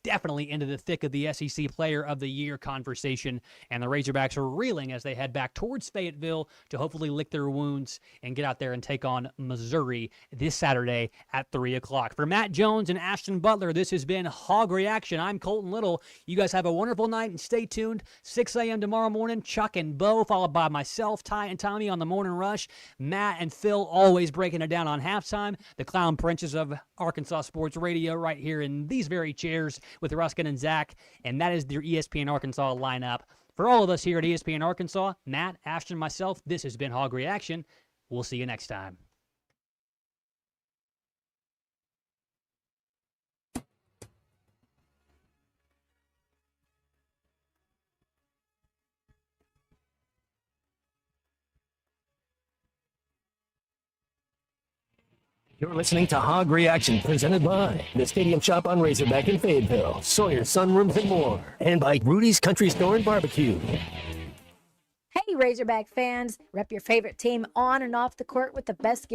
definitely into the thick of the SEC Player of the Year conversation, and the Razorbacks are reeling as they head back towards Fayetteville to hopefully lick their wounds and get out there and take on Missouri this Saturday at 3 o'clock. For Matt Jones and Ashton Butler, this has been Hog Reaction. I'm Colton Little. You guys have a wonderful night, and stay tuned. 6 a.m. tomorrow morning, Chuck and Bo, followed by myself, Ty and Tommy on the Morning Rush. Matt and Phil always breaking it down on halftime. The Clown Princes of Arkansas Sports Radio right here in these very chairs with Ruskin and Zach, and that is their ESPN Arkansas lineup. For all of us here at ESPN Arkansas, Matt, Ashton, myself, this has been Hog Reaction. We'll see you next time. You're listening to Hog Reaction, presented by the Stadium Shop on Razorback in Fayetteville, Sawyer, Sunrooms, and more, and by Rudy's Country Store and Barbecue. Hey, Razorback fans, rep your favorite team on and off the court with the best gear